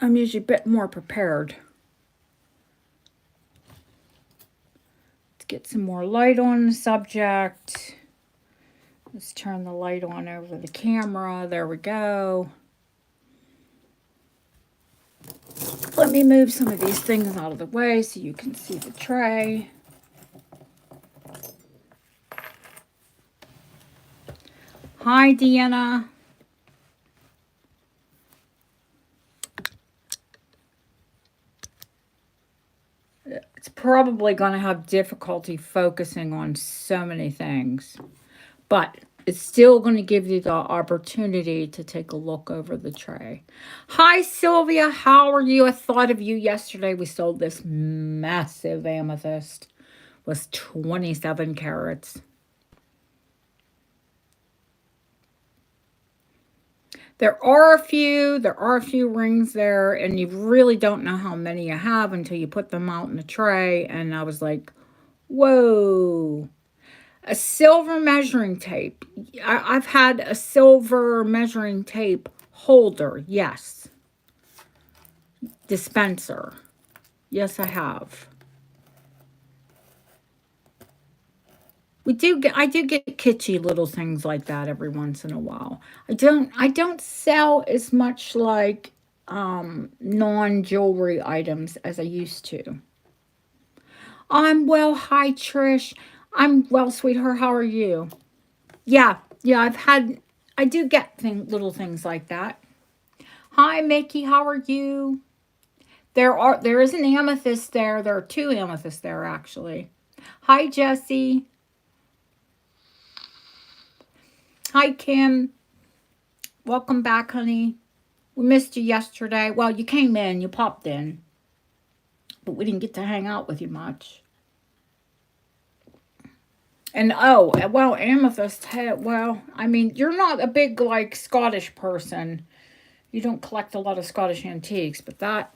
I'm usually a bit more prepared. Let's get some more light on the subject. Let's turn the light on over the camera. There we go. Let me move some of these things out of the way so you can see the tray. Hi, Deanna. It's probably going to have difficulty focusing on so many things, but it's still going to give you the opportunity to take a look over the tray. Hi, Sylvia. How are you? I thought of you yesterday. We sold this massive amethyst. It was 27 carats. There are a few rings there, and you really don't know how many you have until you put them out in the tray. And I was like, whoa. A silver measuring tape. I've had a silver measuring tape holder, yes. Dispenser. Yes, I have. I do get kitschy little things like that every once in a while. I don't sell as much like non-jewelry items as I used to. I'm well. Hi, Trish. I'm well, sweetheart. How are you? Yeah, I do get little things like that. Hi, Mickey. How are you? There is an amethyst there. There are two amethysts there, actually. Hi, Jesse. Hi, Kim. Welcome back, honey. We missed you yesterday. Well, you came in, you popped in, but we didn't get to hang out with you much. And oh, well, amethyst. Well, I mean, you're not a big like Scottish person. You don't collect a lot of Scottish antiques, but that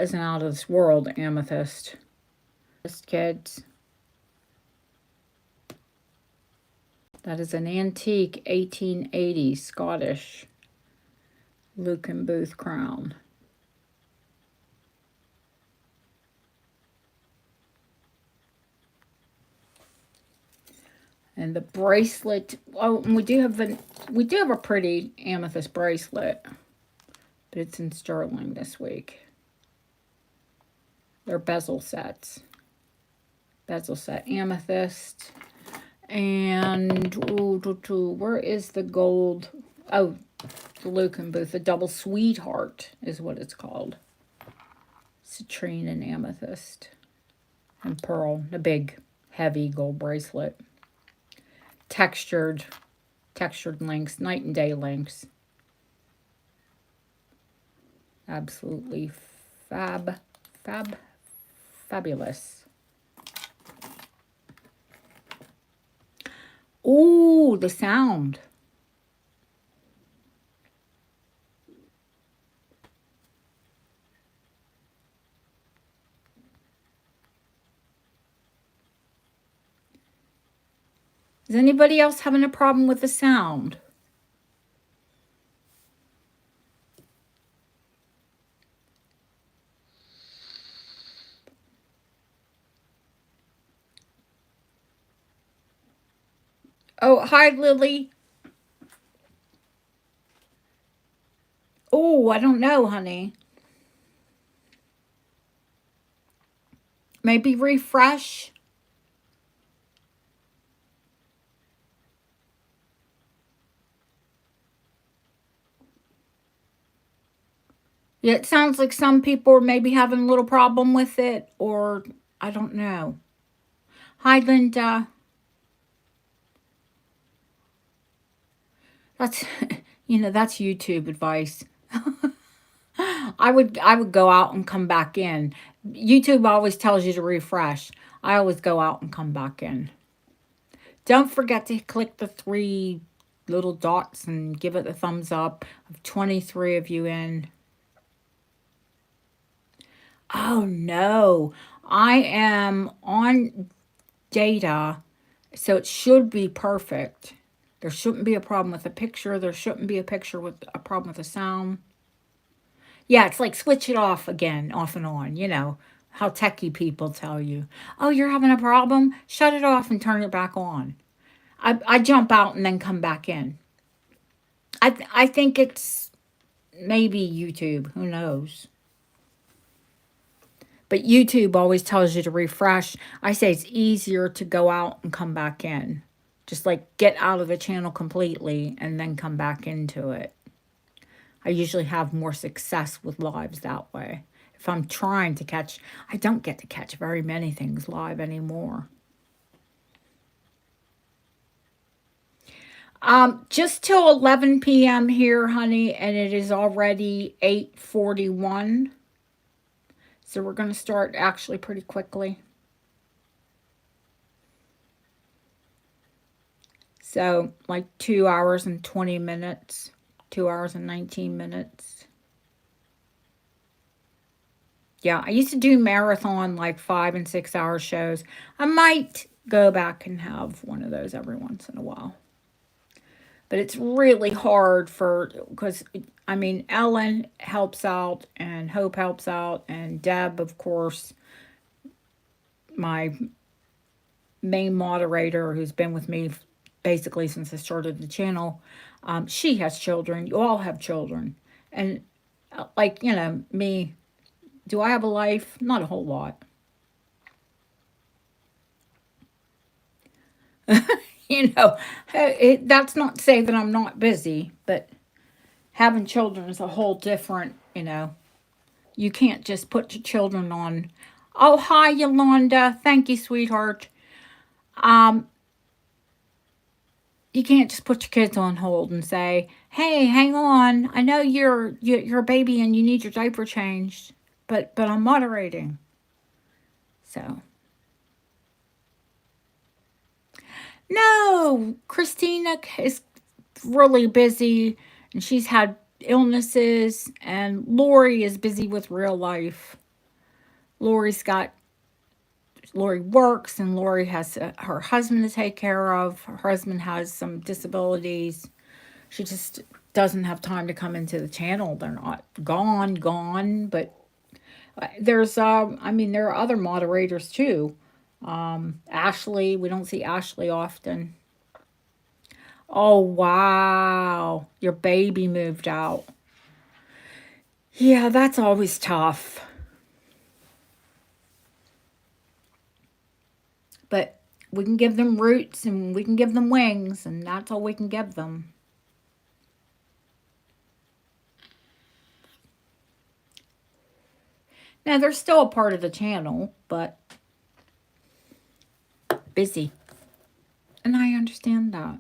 is an out of this world amethyst. Kids. That is an antique 1880 Scottish Luke and Booth crown. And the bracelet. Oh, and we do have a pretty amethyst bracelet, but it's in sterling this week. They're bezel sets. Bezel set amethyst. And where is the gold? Oh, the Luke and Booth. The double sweetheart is what it's called. Citrine and amethyst. And pearl. The big, heavy gold bracelet. Textured links. Night and day links. Absolutely fabulous. Ooh, the sound. Is anybody else having a problem with the sound? Oh, hi, Lily. Oh, I don't know, honey. Maybe refresh. Yeah, it sounds like some people are maybe having a little problem with it, or I don't know. Hi, Linda. That's that's YouTube advice. I would go out and come back in. YouTube always tells you to refresh. I always go out and come back in. Don't forget to click the three little dots and give it a thumbs up. I have 23 of you in. Oh no, I am on data, so it should be perfect. There shouldn't be a problem with the picture. There shouldn't be a problem with the sound. Yeah, it's like switch it off again, off and on. You know how techie people tell you, oh, you're having a problem? Shut it off and turn it back on. I jump out and then come back in. I think it's maybe YouTube. Who knows? But YouTube always tells you to refresh. I say it's easier to go out and come back in. Just like get out of the channel completely and then come back into it. I usually have more success with lives that way. If I'm trying to catch, I don't get to catch very many things live anymore. Just till 11 p.m. here, honey, and it is already 8:41. So we're going to start actually pretty quickly. So like 2 hours and 20 minutes, 2 hours and 19 minutes. Yeah, I used to do marathon like 5 and 6 hour shows. I might go back and have one of those every once in a while. But it's really hard because I mean, Ellen helps out and Hope helps out and Deb, of course, my main moderator who's been with me basically since I started the channel. She has children. You all have children. And like, you know, me, do I have a life? Not a whole lot. You know, that's not to say that I'm not busy, but having children is a whole different, you know. You can't just put your children on. Oh, hi, Yolanda. Thank you, sweetheart. Um, you can't just put your kids on hold and say, "Hey, hang on. I know you're a baby and you need your diaper changed, but I'm moderating." So, no, Christina is really busy and she's had illnesses and Lori is busy with real life. Lori's got Lori works and Lori has her husband to take care of. Her husband has some disabilities. She just doesn't have time to come into the channel. They're not gone, but there's I mean there are other moderators too. Ashley, we don't see Ashley often. Oh wow, your baby moved out. Yeah, that's always tough. But we can give them roots and we can give them wings, and that's all we can give them. Now, they're still a part of the channel, but busy. And I understand that.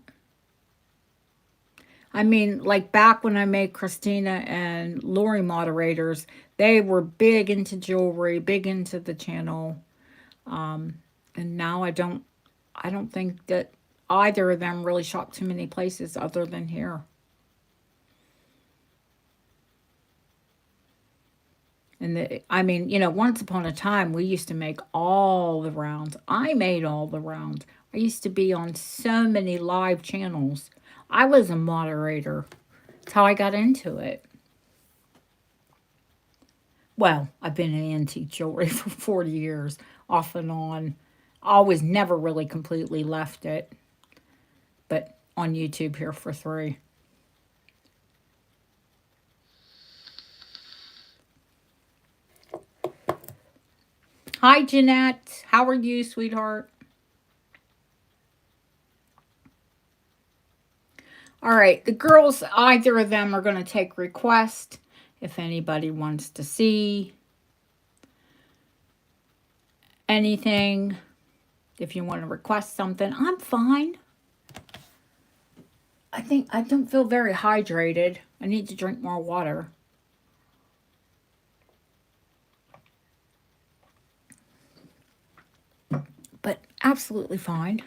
I mean, like back when I made Christina and Lori moderators, they were big into jewelry, big into the channel. And now I don't think that either of them really shop too many places other than here. I mean, you know, once upon a time, we used to make all the rounds. I made all the rounds. I used to be on so many live channels. I was a moderator. That's how I got into it. Well, I've been in antique jewelry for 40 years, off and on. Always never really completely left it, but on YouTube here for 3. Hi, Jeanette. How are you, sweetheart? All right, the girls, either of them are going to take requests if anybody wants to see anything. If you want to request something, I'm fine. I think I don't feel very hydrated. I need to drink more water. But absolutely fine.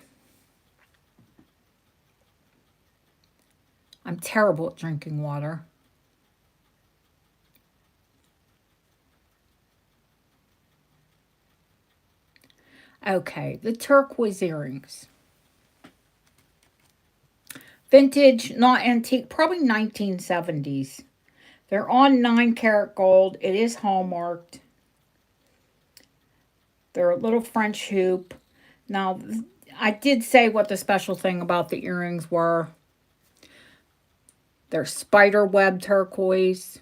I'm terrible at drinking water. Okay, the turquoise earrings. Vintage, not antique, probably 1970s. They're on 9 karat gold. It is hallmarked. They're a little French hoop. Now, I did say what the special thing about the earrings were. They're spider web turquoise.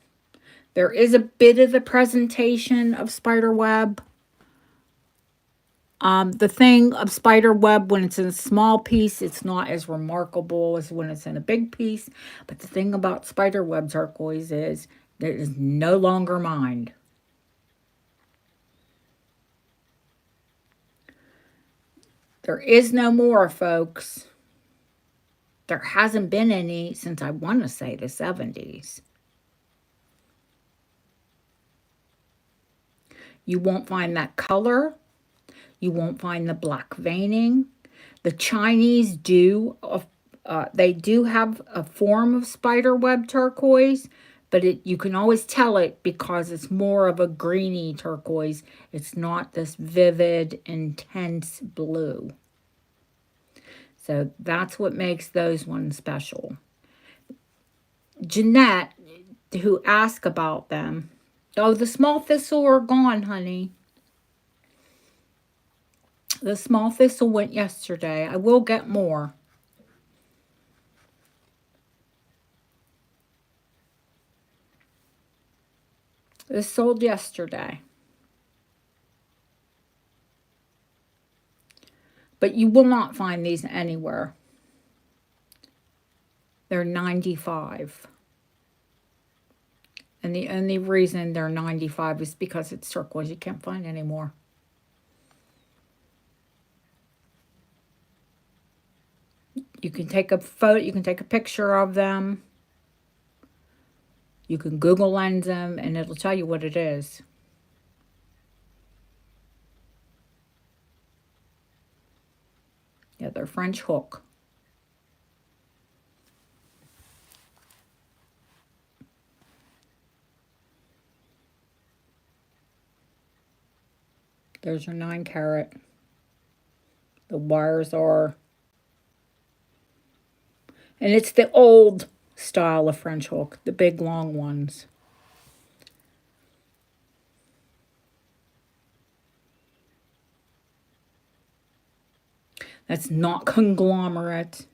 There is a bit of the presentation of spider web. The thing of spider web, when it's in a small piece, it's not as remarkable as when it's in a big piece. But the thing about spider web turquoise is that it is no longer mined. There is no more, folks. There hasn't been any since I want to say the 70s. You won't find that color. You won't find the black veining. The Chinese do, they do have a form of spider web turquoise, but you can always tell it because it's more of a greeny turquoise. It's not this vivid, intense blue. So that's what makes those ones special. Jeanette, who asked about them, oh, the small thistle are gone, honey. The small thistle went yesterday. I will get more. This sold yesterday. But you will not find these anywhere. They're 95. And the only reason they're 95 is because it's turquoise. You can't find any more. You can take a photo, you can take a picture of them. You can Google lens them and it'll tell you what it is. Yeah, they're French hook. There's your 9 karat. The wires are, and it's the old style of French hook, the big long ones. That's not conglomerate.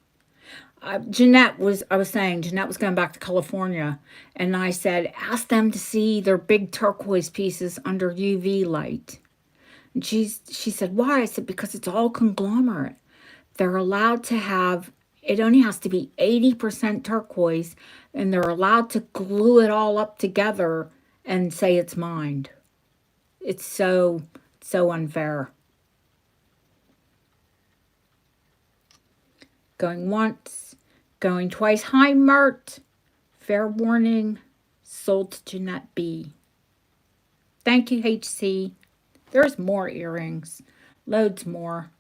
Jeanette was going back to California, and I said, ask them to see their big turquoise pieces under UV light. And she said, why? I said, because it's all conglomerate. They're allowed to have, it only has to be 80% turquoise, and they're allowed to glue it all up together and say it's mined. It's so unfair. Going once, going twice. Hi, Mert. Fair warning, sold to Jeanette B. Thank you, HC. There's more earrings. Loads more.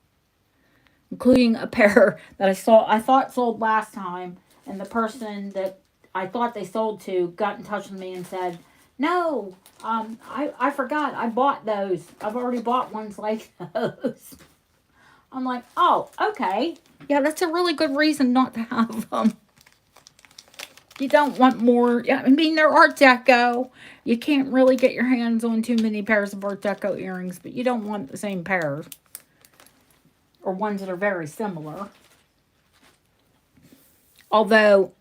Including a pair that I thought sold last time. And the person that I thought they sold to got in touch with me and said, no, I forgot. I bought those. I've already bought ones like those. I'm like, oh, okay. Yeah, that's a really good reason not to have them. You don't want more. Yeah, I mean, they're Art Deco. You can't really get your hands on too many pairs of Art Deco earrings, but you don't want the same pair. Or ones that are very similar. Although,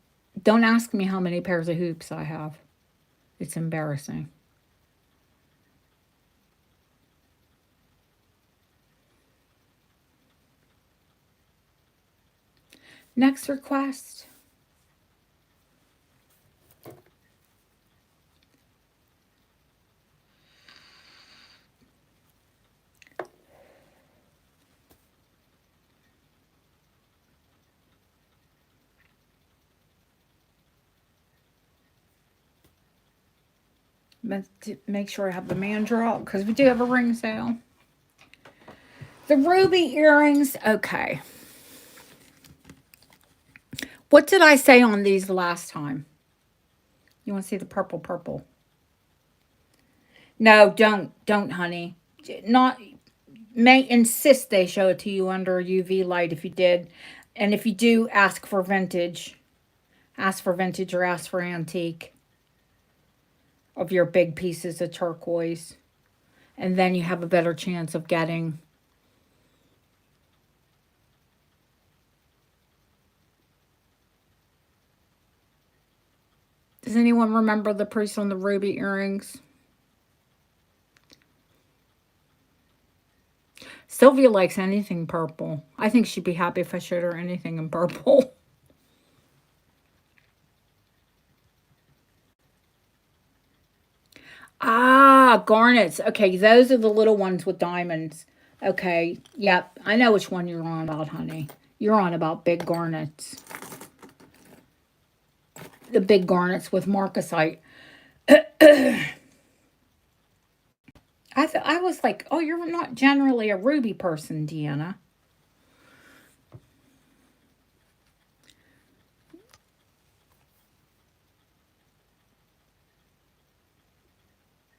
don't ask me how many pairs of hoops I have. It's embarrassing. Next request. Make sure I have the mandrel because we do have a ring sale. The ruby earrings, okay. What did I say on these last time? You want to see the purple? No, don't, honey. May insist they show it to you under a UV light if you did. And if you do, ask for vintage. Ask for vintage or ask for antique. of your big pieces of turquoise. And then you have a better chance of getting. Does anyone remember the priest on the ruby earrings? Sylvia likes anything purple. I think she'd be happy if I showed her anything in purple. Ah, garnets. Okay, those are the little ones with diamonds. Okay, yep. I know which one you're on about, honey. You're on about big garnets. The big garnets with marcasite. I was like, oh, you're not generally a ruby person, Deanna.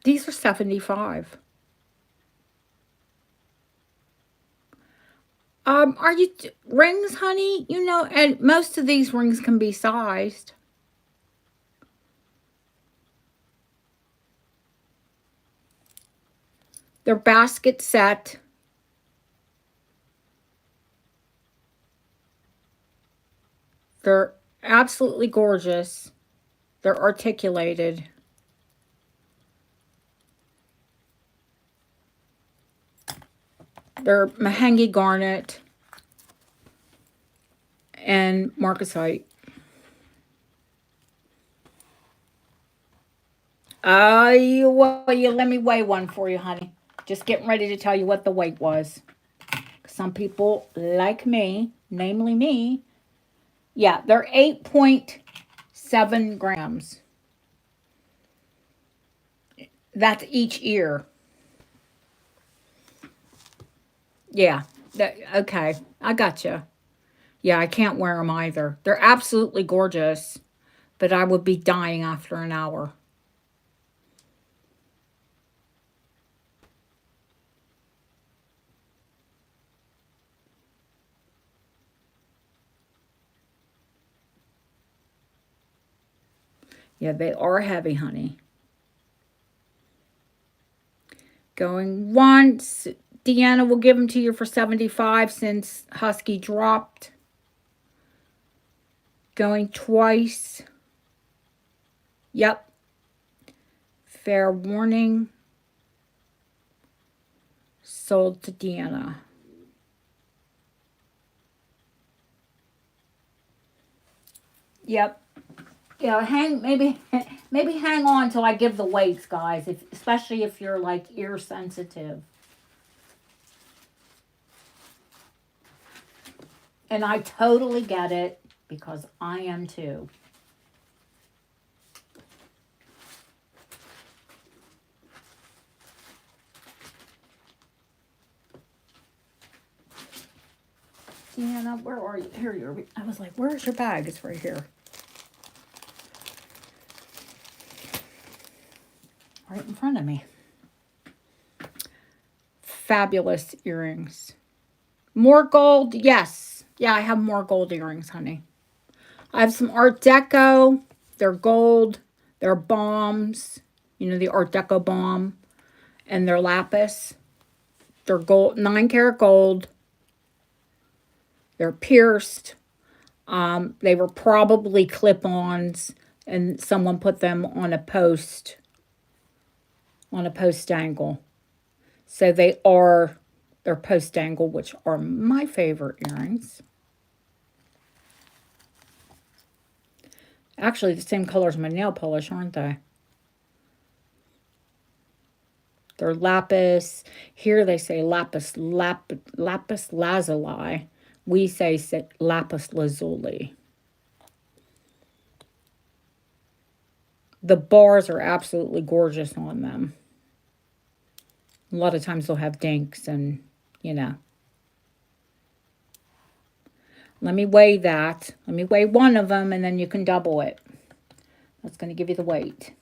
These are 75. Are you rings, honey? You know, and most of these rings can be sized. They're basket set. They're absolutely gorgeous. They're articulated. They're mahogany garnet and marcasite. You let me weigh one for you, honey. Just getting ready to tell you what the weight was. Some people like me, namely me, yeah, they're 8.7 grams. That's each ear. Yeah. Okay. I gotcha. Yeah, I can't wear them either. They're absolutely gorgeous, but I would be dying after an hour. Yeah, they are heavy, honey. Going once. Deanna will give them to you for 75 since Husky dropped. Going twice. Yep. Fair warning. Sold to Deanna. Yep. Yeah, maybe hang on till I give the weights, guys. Especially if you're like ear sensitive. And I totally get it because I am too. Deanna, where are you? Here you are. I was like, where's your bag? It's right here. Right in front of me. Fabulous earrings. More gold? Yes. Yeah, I have more gold earrings, honey. I have some Art Deco. They're gold. They're bombs. You know, the Art Deco bomb. And they're lapis. They're gold, 9 karat gold. They're pierced. They were probably clip-ons, and someone put them on a post angle. So they're post angle, which are my favorite earrings. Actually, the same color as my nail polish, aren't they? They're lapis. Here they say lapis lazuli. We say lapis lazuli. The bars are absolutely gorgeous on them. A lot of times they'll have dinks and, you know. Let me weigh that. Let me weigh one of them and then you can double it. That's going to give you the weight.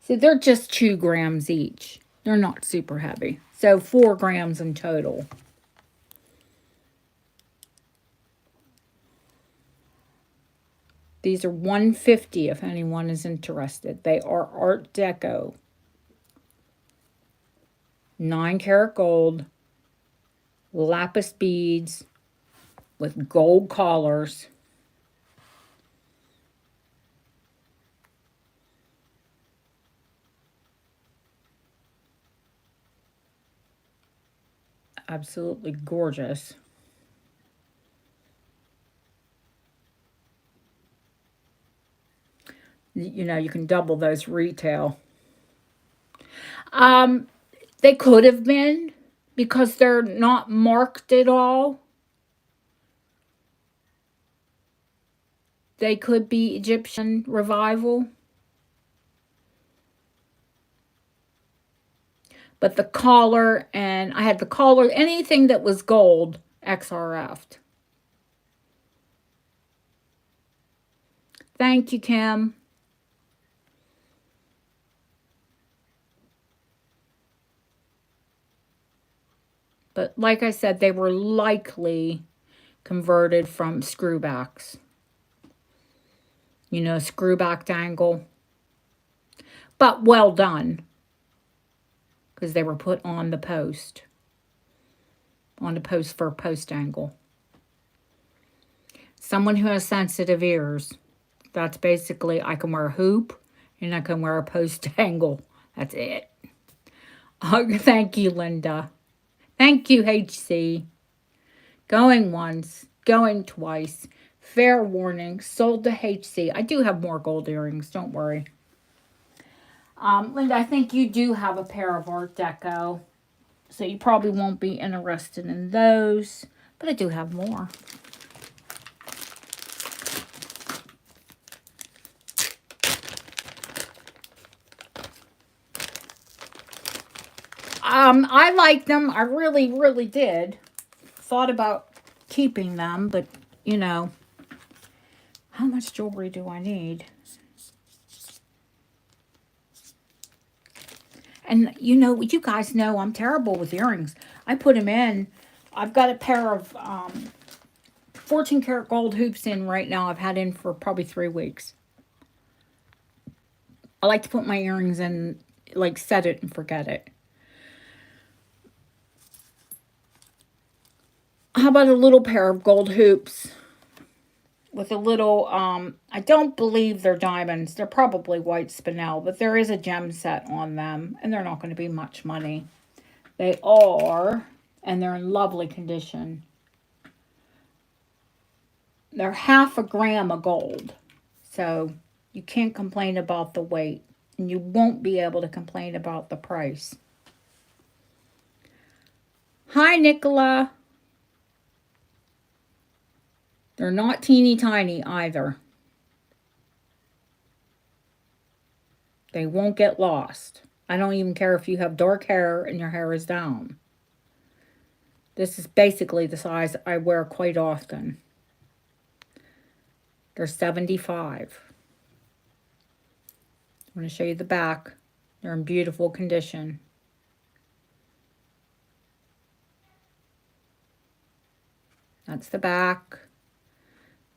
See, they're just 2 grams each. They're not super heavy. So 4 grams in total. These are $150 if anyone is interested. They are Art Deco. 9-karat gold. Lapis beads with gold collars. Absolutely gorgeous. You know, you can double those retail. They could have been, because they're not marked at all. They could be Egyptian revival. But the collar, and I had the collar, anything that was gold, XRF'd. Thank you, Kim. But like I said, they were likely converted from screwbacks. You know, screwback dangle. But well done. Because they were put on the post. On the post for post angle. Someone who has sensitive ears. That's basically, I can wear a hoop and I can wear a post angle. That's it. Oh, thank you, Linda. Thank you, HC. Going once, going twice. Fair warning, sold to HC. I do have more gold earrings, don't worry. Linda, I think you do have a pair of Art Deco. So you probably won't be interested in those. But I do have more. I like them. I really, really did. Thought about keeping them, but, you know, how much jewelry do I need? And, you know, you guys know I'm terrible with earrings. I put them in. I've got a pair of 14 karat gold hoops in right now. I've had in for probably 3 weeks. I like to put my earrings in, like, set it and forget it. How about a little pair of gold hoops with a little, I don't believe they're diamonds. They're probably white spinel, but there is a gem set on them, and they're not going to be much money. They are, and they're in lovely condition. They're 1/2 gram of gold, so you can't complain about the weight, and you won't be able to complain about the price. Hi, Nicola. They're not teeny tiny either. They won't get lost. I don't even care if you have dark hair and your hair is down. This is basically the size I wear quite often. They're 75. I'm going to show you the back. They're in beautiful condition. That's the back.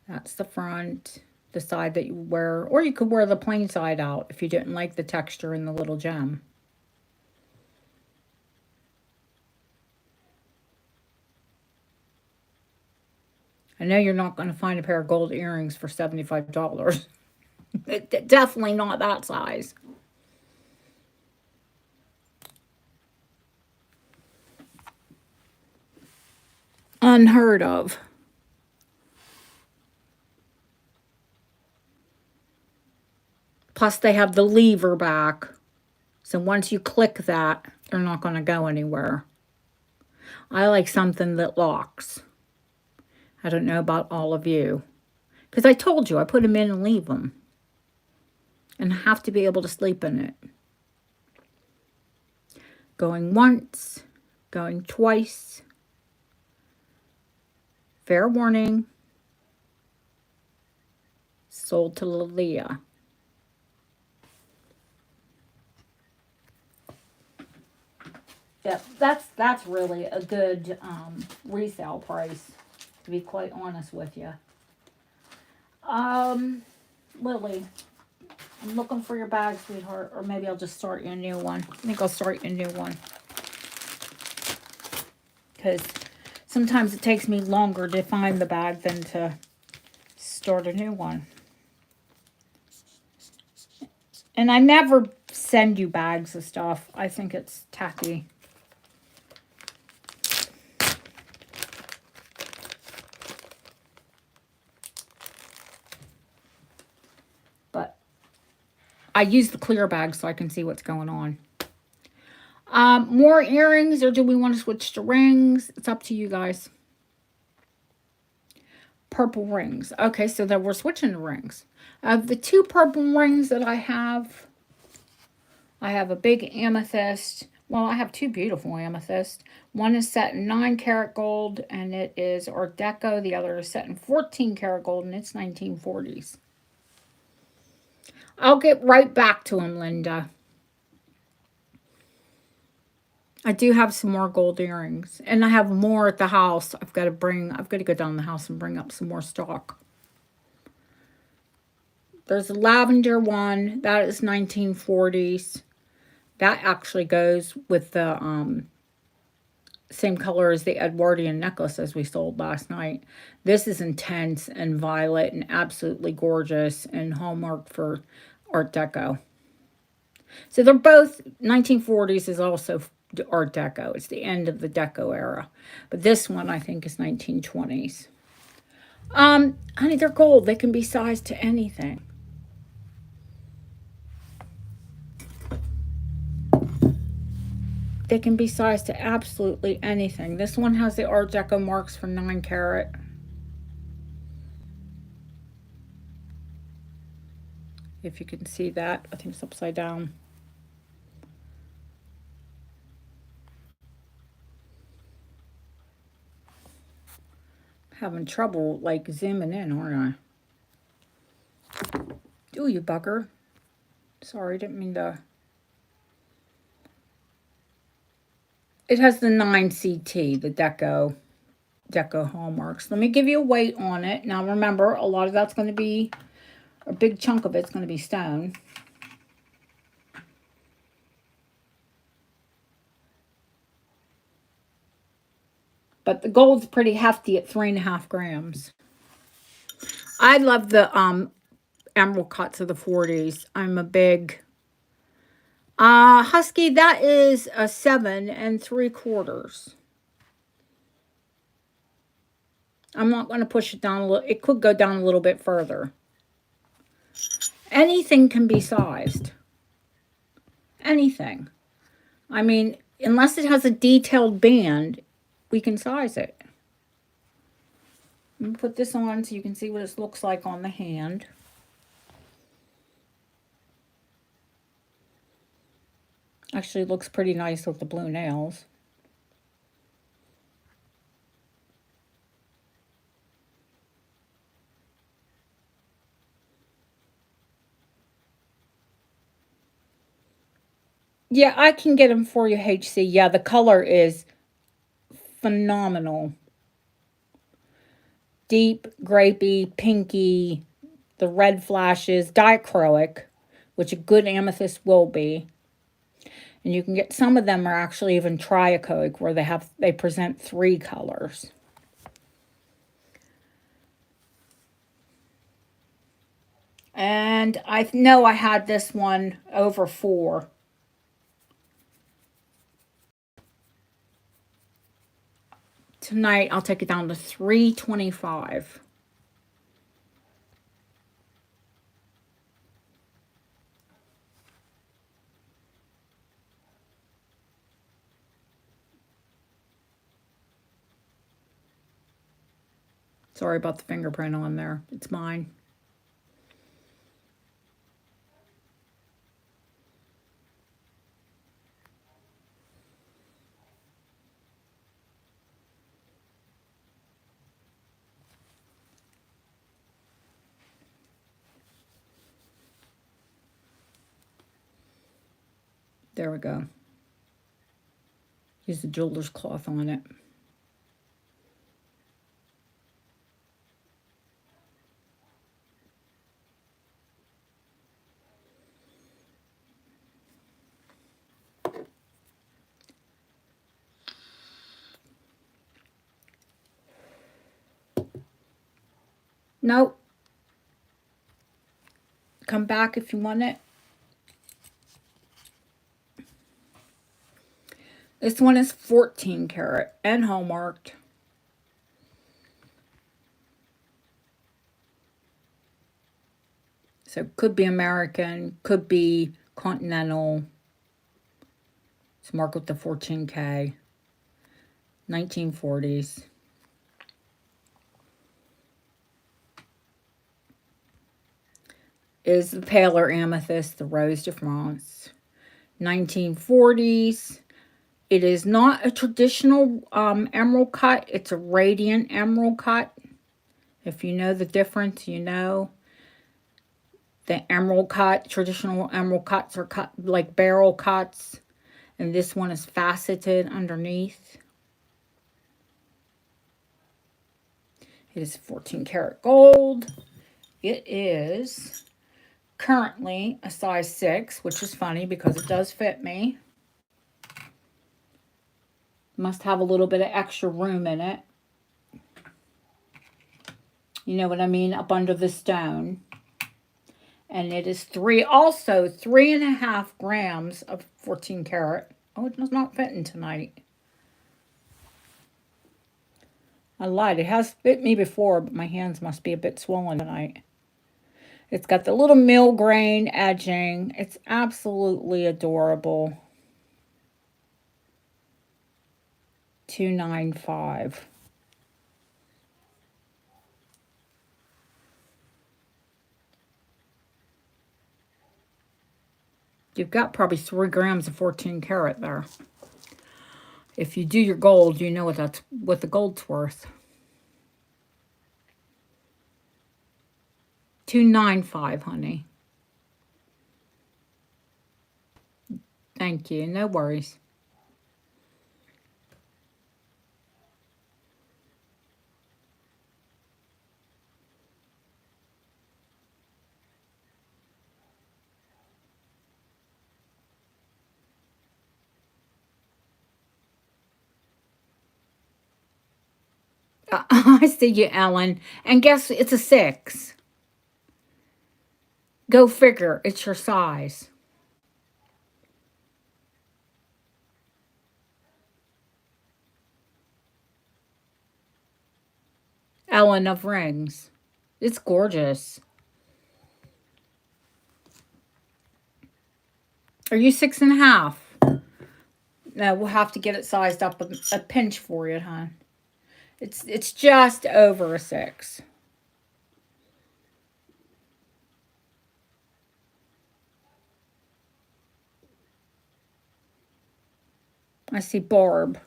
That's the front. The side that you wear, or you could wear the plain side out if you didn't like the texture in the little gem. I know you're not going to find a pair of gold earrings for $75. Definitely not that size. Unheard of. Plus, they have the lever back. So once you click that, they're not going to go anywhere. I like something that locks. I don't know about all of you. Because I told you, I put them in and leave them. And have to be able to sleep in it. Going once, going twice. Fair warning. Sold to Lilia. Yep, that's really a good resale price, to be quite honest with you. Lily, I'm looking for your bag, sweetheart. Or maybe I'll just start you a new one. I think I'll start you a new one. Because sometimes it takes me longer to find the bag than to start a new one. And I never send you bags of stuff. I think it's tacky. But I use the clear bag so I can see what's going on. More earrings, or do we want to switch to rings? It's up to you guys. Purple rings. Okay, so then we're switching to rings. Of the two purple rings that I have a big amethyst. Well, I have two beautiful amethysts. One is set in 9-karat gold, and it is Art Deco. The other is set in 14-karat gold, and it's 1940s. I'll get right back to him, Linda. I do have some more gold earrings, and I have more at the house. I've got to go down the house and bring up some more stock. There's a lavender one. That is 1940s. That actually goes with the same color as the Edwardian necklaces we sold last night. This is intense and violet and absolutely gorgeous and hallmark for Art Deco. So they're both 1940s is also Art Deco. It's the end of the Deco era. But this one I think is 1920s. Honey, they're gold. They can be sized to anything. They can be sized to absolutely anything. This one has the Art Deco marks for 9-karat. If you can see that, I think it's upside down. Having trouble like zooming in, aren't I? Ooh, you bugger. Sorry, didn't mean to. It has the 9CT, the Deco hallmarks. Let me give you a weight on it. Now remember, a lot of that's going to be, a big chunk of it's going to be stone. But the gold's pretty hefty at 3.5 grams. I love the emerald cuts of the 40s. I'm a big Husky. That is a 7 3/4. I'm not going to push it down a little. It could go down a little bit further. Anything can be sized. Anything. I mean, unless it has a detailed band, we can size it. I'm going to put this on so you can see what it looks like on the hand. Actually, it looks pretty nice with the blue nails. Yeah, I can get them for you, HC. Yeah, the color is phenomenal. Deep, grapey, pinky, the red flashes, dichroic, which a good amethyst will be. And you can get, some of them are actually even triacoic, where they present 3 colors. And I know I had this one over 4. Tonight, I'll take it down to $3.25. Sorry about the fingerprint on there. It's mine. There we go. Use the jeweler's cloth on it. Nope. Come back if you want it. This one is 14 karat and hallmarked. So could be American, could be continental. It's marked with the 14K. 1940s. Is the paler amethyst, the Rose de France. 1940s. It is not a traditional emerald cut. It's a radiant emerald cut. If you know the difference, you know. The emerald cut, traditional emerald cuts are cut like barrel cuts. And this one is faceted underneath. It is 14 karat gold. It is currently a size 6, which is funny because it does fit me. Must have a little bit of extra room in it. You know what I mean? Up under the stone. And it is also 3.5 grams of 14 karat. Oh, it does not fit tonight. I lied. It has fit me before, but my hands must be a bit swollen tonight. It's got the little mill grain edging. It's absolutely adorable. $295. You've got probably 3 grams of 14 karat there. If you do your gold, you know what the gold's worth. $295, honey. Thank you. No worries. I see you, Ellen. And guess it's a 6. Go figure. It's your size. Ellen of Rings. It's gorgeous. Are you 6.5? No, we'll have to get it sized up a pinch for you, hon. It's just over a 6. I see Barb.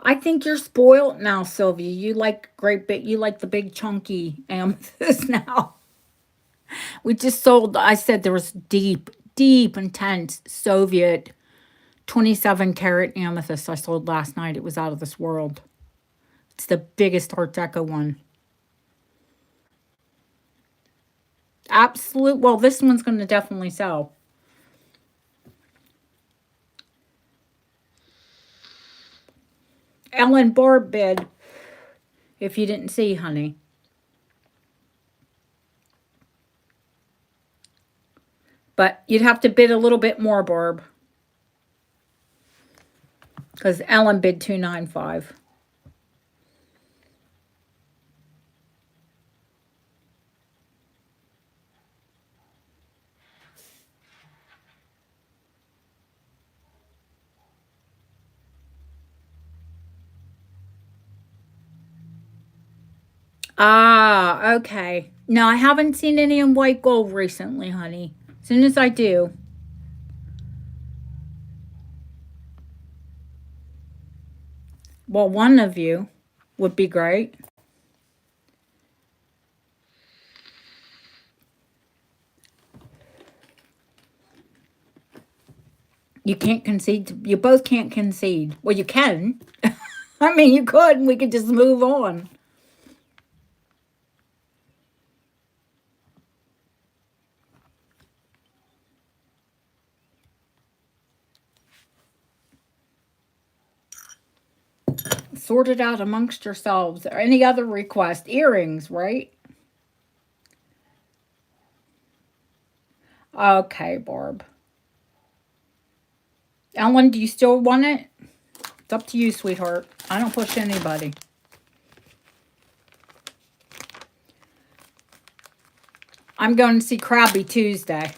I think you're spoiled now, Sylvia. You like you like the big chunky amethyst now. We just sold, I said there was deep, intense Soviet 27 karat amethyst I sold last night. It was out of this world. It's the biggest Art Deco one. Absolute. Well, this one's going to definitely sell. Ellen Barb bid. If you didn't see, honey. But you'd have to bid a little bit more, Barb. Because Ellen bid $295. Ah, okay. No, I haven't seen any in white gold recently, honey. As soon as I do. Well, one of you would be great. You can't concede. You both can't concede. Well, you can. I mean, you could, and we could just move on. sort it out amongst yourselves. Or any other request? Earrings, right? Okay, Barb. Ellen, do you still want it? It's up to you, sweetheart. I don't push anybody. I'm going to see Krabby Tuesday.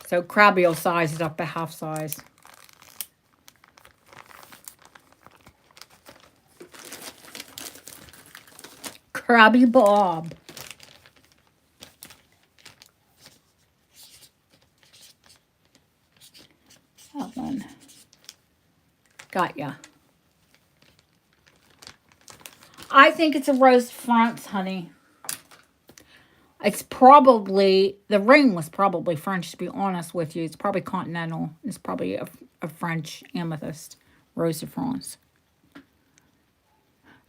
So Krabby will size it up a half size. Krabby Bob. That one. Got ya. I think it's a rose fronts, honey. It's probably, the ring was probably French, to be honest with you. It's probably continental. It's probably a French amethyst. Rose de France.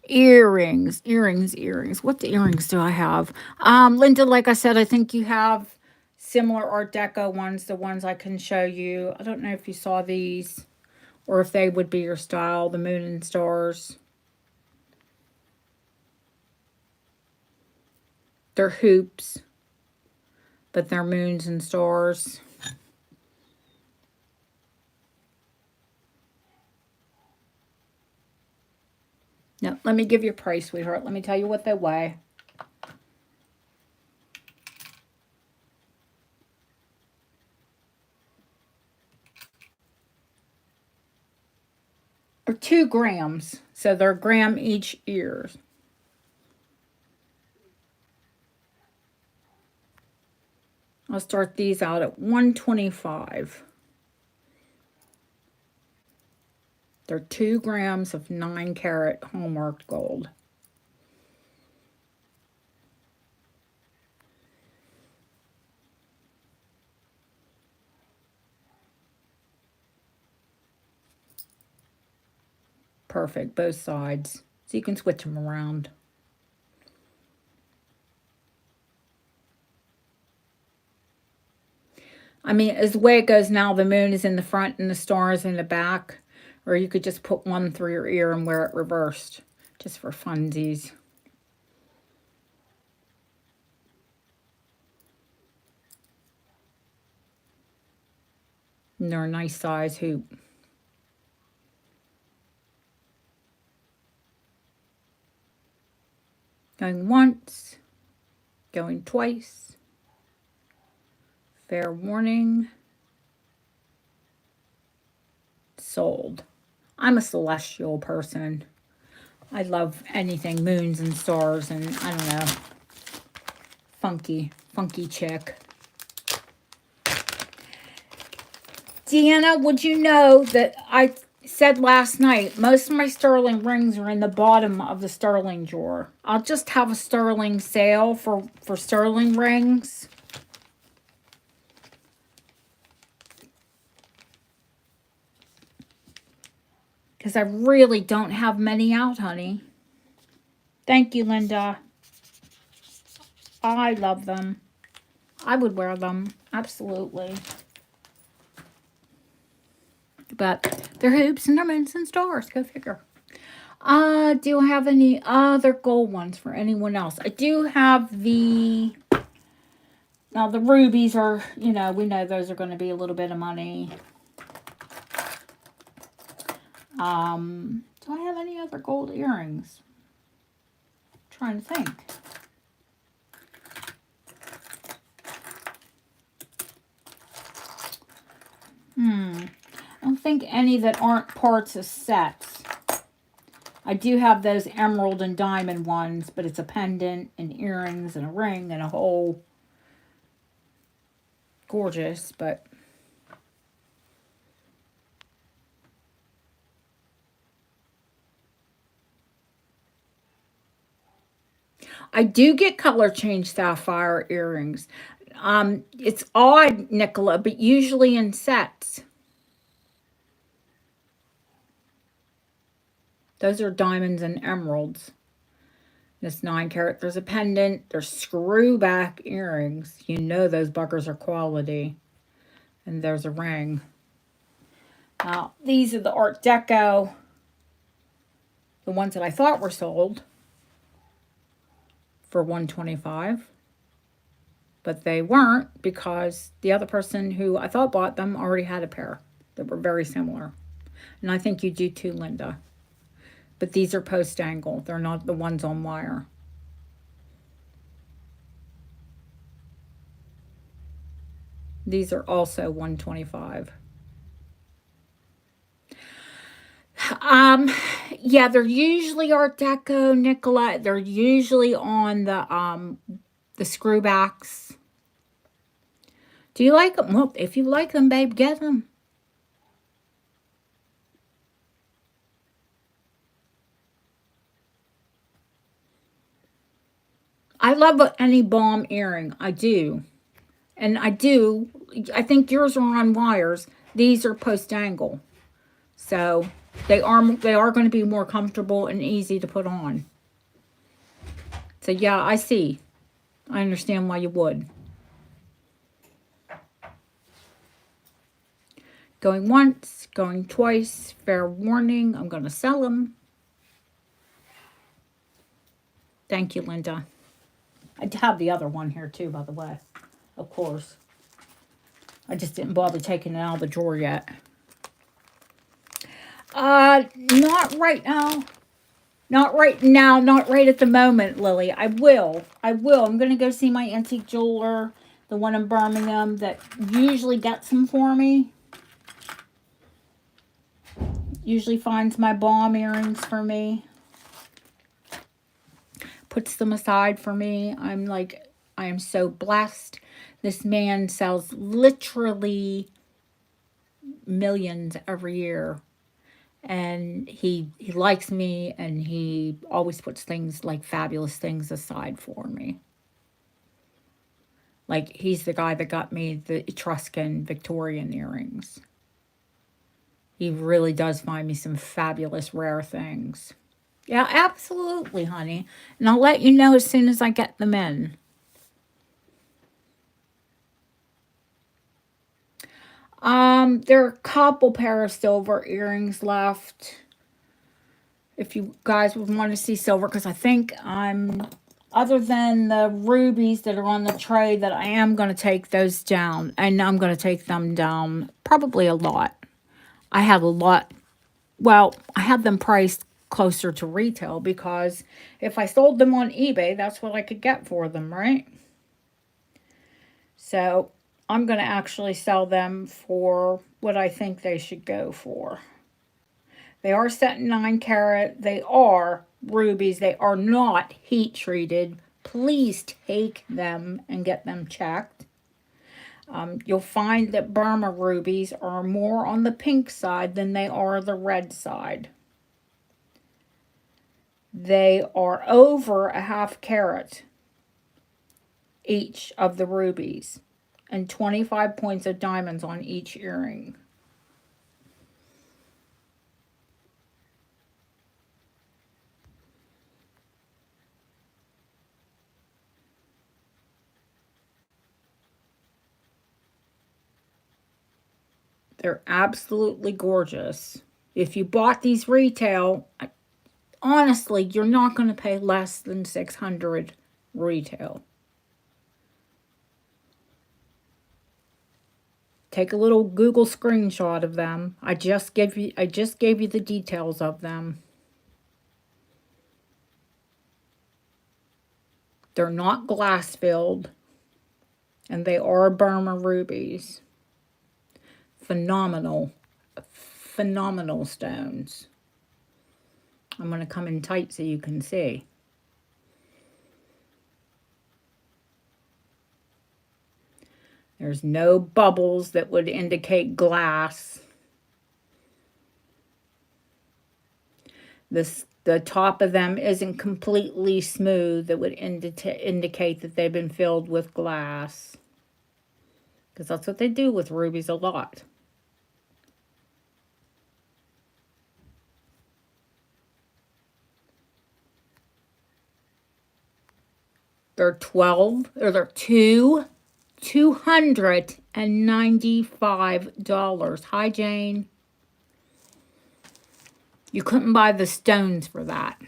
Earrings, earrings, earrings. What earrings do I have? Linda, like I said, I think you have similar Art Deco ones, the ones I can show you. I don't know if you saw these or if they would be your style, the moon and stars. They're hoops, but they're moons and stars. Now, let me give you a price, sweetheart. Let me tell you what they weigh. Or 2 grams. So they're a gram each ear. I'll start these out at $125. They're 2 grams of 9-carat hallmarked gold. Perfect, both sides. So you can switch them around. I mean, as the way it goes now, the moon is in the front and the stars in the back. Or you could just put one through your ear and wear it reversed, just for funsies. And they're a nice size hoop. Going once, going twice. Fair warning. Sold. I'm a celestial person. I love anything moons and stars and, I don't know, funky chick. Deanna, would you know that I said last night, most of my sterling rings are in the bottom of the sterling drawer. I'll just have a sterling sale for sterling rings. Because I really don't have many out, honey. Thank you, Linda. I love them. I would wear them. Absolutely. But they're hoops and they're moons and stars. Go figure. Do I have any other gold ones for anyone else? I do have the... Now, the rubies are, you know, we know those are going to be a little bit of money. Do I have any other gold earrings? I'm trying to think. I don't think any that aren't parts of sets. I do have those emerald and diamond ones, but it's a pendant and earrings and a ring and a whole... Gorgeous, but... I do get color change sapphire earrings. It's odd, Nicola, but usually in sets. Those are diamonds and emeralds. This 9-carat. There's a pendant. There's screw back earrings. You know those buggers are quality. And there's a ring. Now, these are the Art Deco. the ones that I thought were sold for $125. But they weren't because the other person who I thought bought them already had a pair that were very similar. And I think you do too, Linda. But these are post angle. They're not the ones on wire. These are also $125. Yeah, they're usually Art Deco, Nicolette. They're usually on the screwbacks. Do you like them? Well, if you like them, babe, get them. I love any bomb earring. I do. And I think yours are on wires. These are post angle. So they are going to be more comfortable and easy to put on. So yeah, I see. I understand why you would. Going once, going twice, fair warning. I'm going to sell them. Thank you, Linda. I have the other one here too, by the way. Of course. I just didn't bother taking it out of the drawer yet. Not right now. Not right now. Not right at the moment, Lily. I will. I'm going to go see my antique jeweler, the one in Birmingham that usually gets them for me. Usually finds my bomb earrings for me. Puts them aside for me. I am so blessed. This man sells literally millions every year. And he likes me, and he always puts things like fabulous things aside for me. Like, he's the guy that got me the Etruscan Victorian earrings. He really does find me some fabulous rare things. Yeah, absolutely, honey. And I'll let you know as soon as I get them in. There are a couple pair of silver earrings left. If you guys would want to see silver, because I think other than the rubies that are on the tray, that I am going to take those down. And I'm going to take them down probably a lot. I have a lot. Well, I have them priced closer to retail because if I sold them on eBay, that's what I could get for them, right? So I'm going to actually sell them for what I think they should go for. They are set in 9 carat. They are rubies. They are not heat treated. Please take them and get them checked. You'll find that Burma rubies are more on the pink side than they are the red side. They are over a half carat each of the rubies, and 25 points of diamonds on each earring. They're absolutely gorgeous. If you bought these retail, honestly, you're not going to pay less than $600 retail. Take a little Google screenshot of them. I just gave you the details of them. They're not glass filled, and they are Burma rubies. Phenomenal stones. I'm going to come in tight so you can see. There's no bubbles that would indicate glass. The top of them isn't completely smooth that would indicate that they've been filled with glass. Because that's what they do with rubies a lot. They're $295. Hi, Jane. You couldn't buy the stones for that.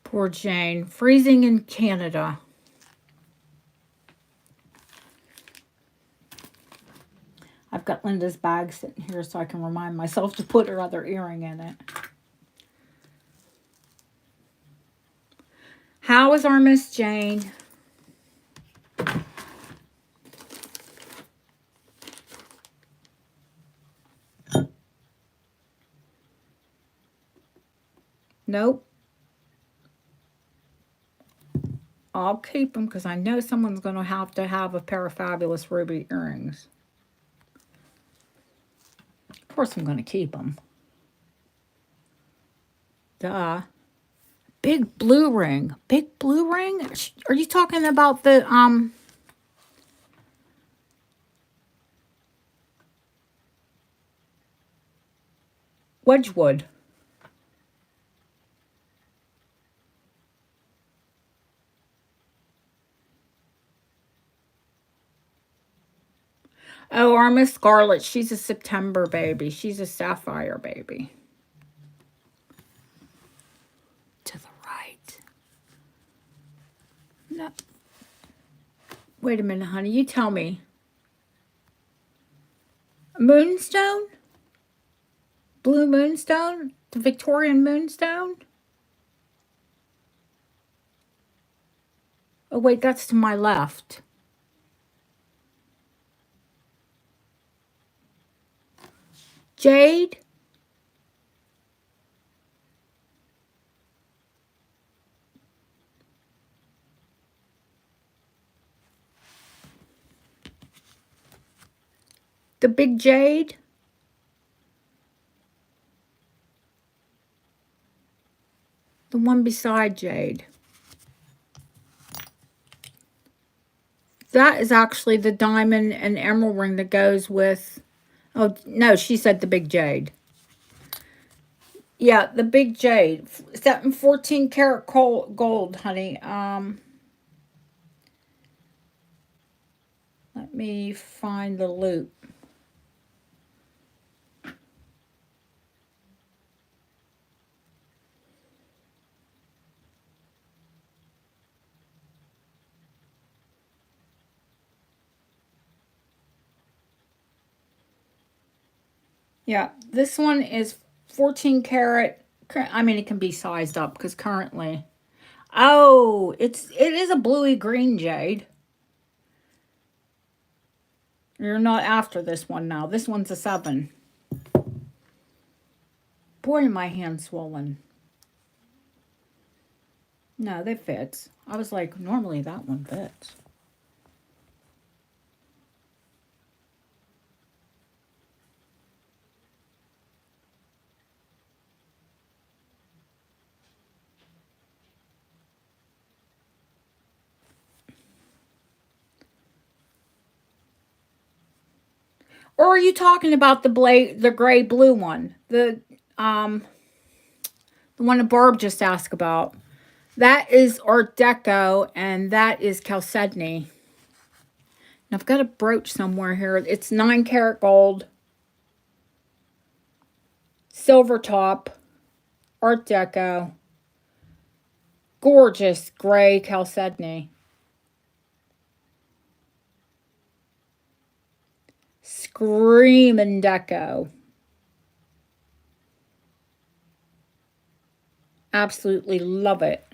Poor Jane. Freezing in Canada. I've got Linda's bag sitting here so I can remind myself to put her other earring in it. How is our Miss Jane? Nope. I'll keep them because I know someone's going to have a pair of fabulous ruby earrings. Of course I'm going to keep them. Duh. Big blue ring. Big blue ring? Are you talking about the, Wedgwood? Oh, our Miss Scarlet. She's a September baby. She's a sapphire baby. To the right. No. Wait a minute, honey. You tell me. Moonstone? Blue moonstone? The Victorian moonstone? Oh, wait. That's to my left. Jade? The big jade? The one beside Jade. That is actually the diamond and emerald ring that goes with... Oh, no, she said the big jade. Yeah, the big jade. Set in 14 karat gold, honey. Let me find the loop. Yeah, this one is 14 karat. I mean, it can be sized up because currently... Oh, it is a bluey green jade. You're not after this one now. This one's a 7. Boy, my hand's swollen. No, they fit. I was like, normally that one fits. Or are you talking about the gray blue one? The one that Barb just asked about. That is Art Deco, and that is chalcedony. And I've got a brooch somewhere here. It's 9 karat gold. Silver top. Art Deco. Gorgeous gray chalcedony. Screaming Deco. Absolutely love it.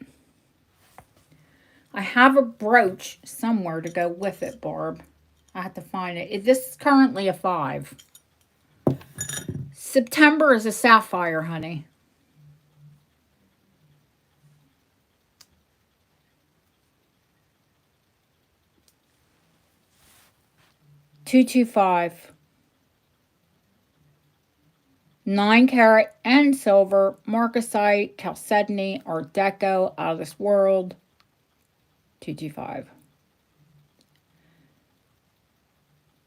I have a brooch somewhere to go with it, Barb. I have to find it. This is currently a 5. September is a sapphire, honey. $225. 9 karat and silver, marcasite, chalcedony, Art Deco, out of this world. 225.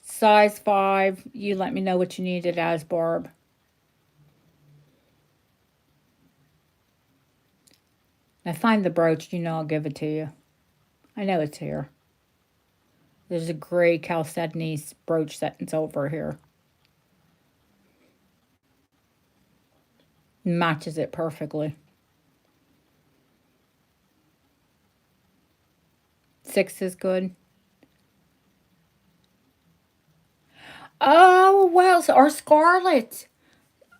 Size 5. You let me know what you need it as, Barb. If I find the brooch, you know I'll give it to you. I know it's here. There's a gray chalcedony brooch that's over here. Matches it perfectly. 6 is good. Oh, well, so our Scarlet.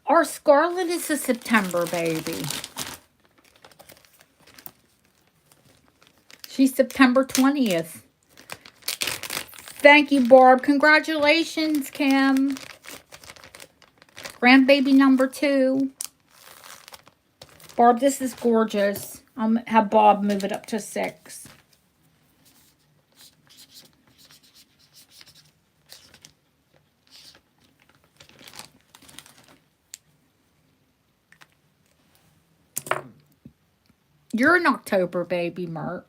Our Scarlet is a September baby. She's September 20th. Thank you, Barb. Congratulations, Kim. Grandbaby number 2. Barb, this is gorgeous. I'll have Bob move it up to 6. You're an October baby, Mert.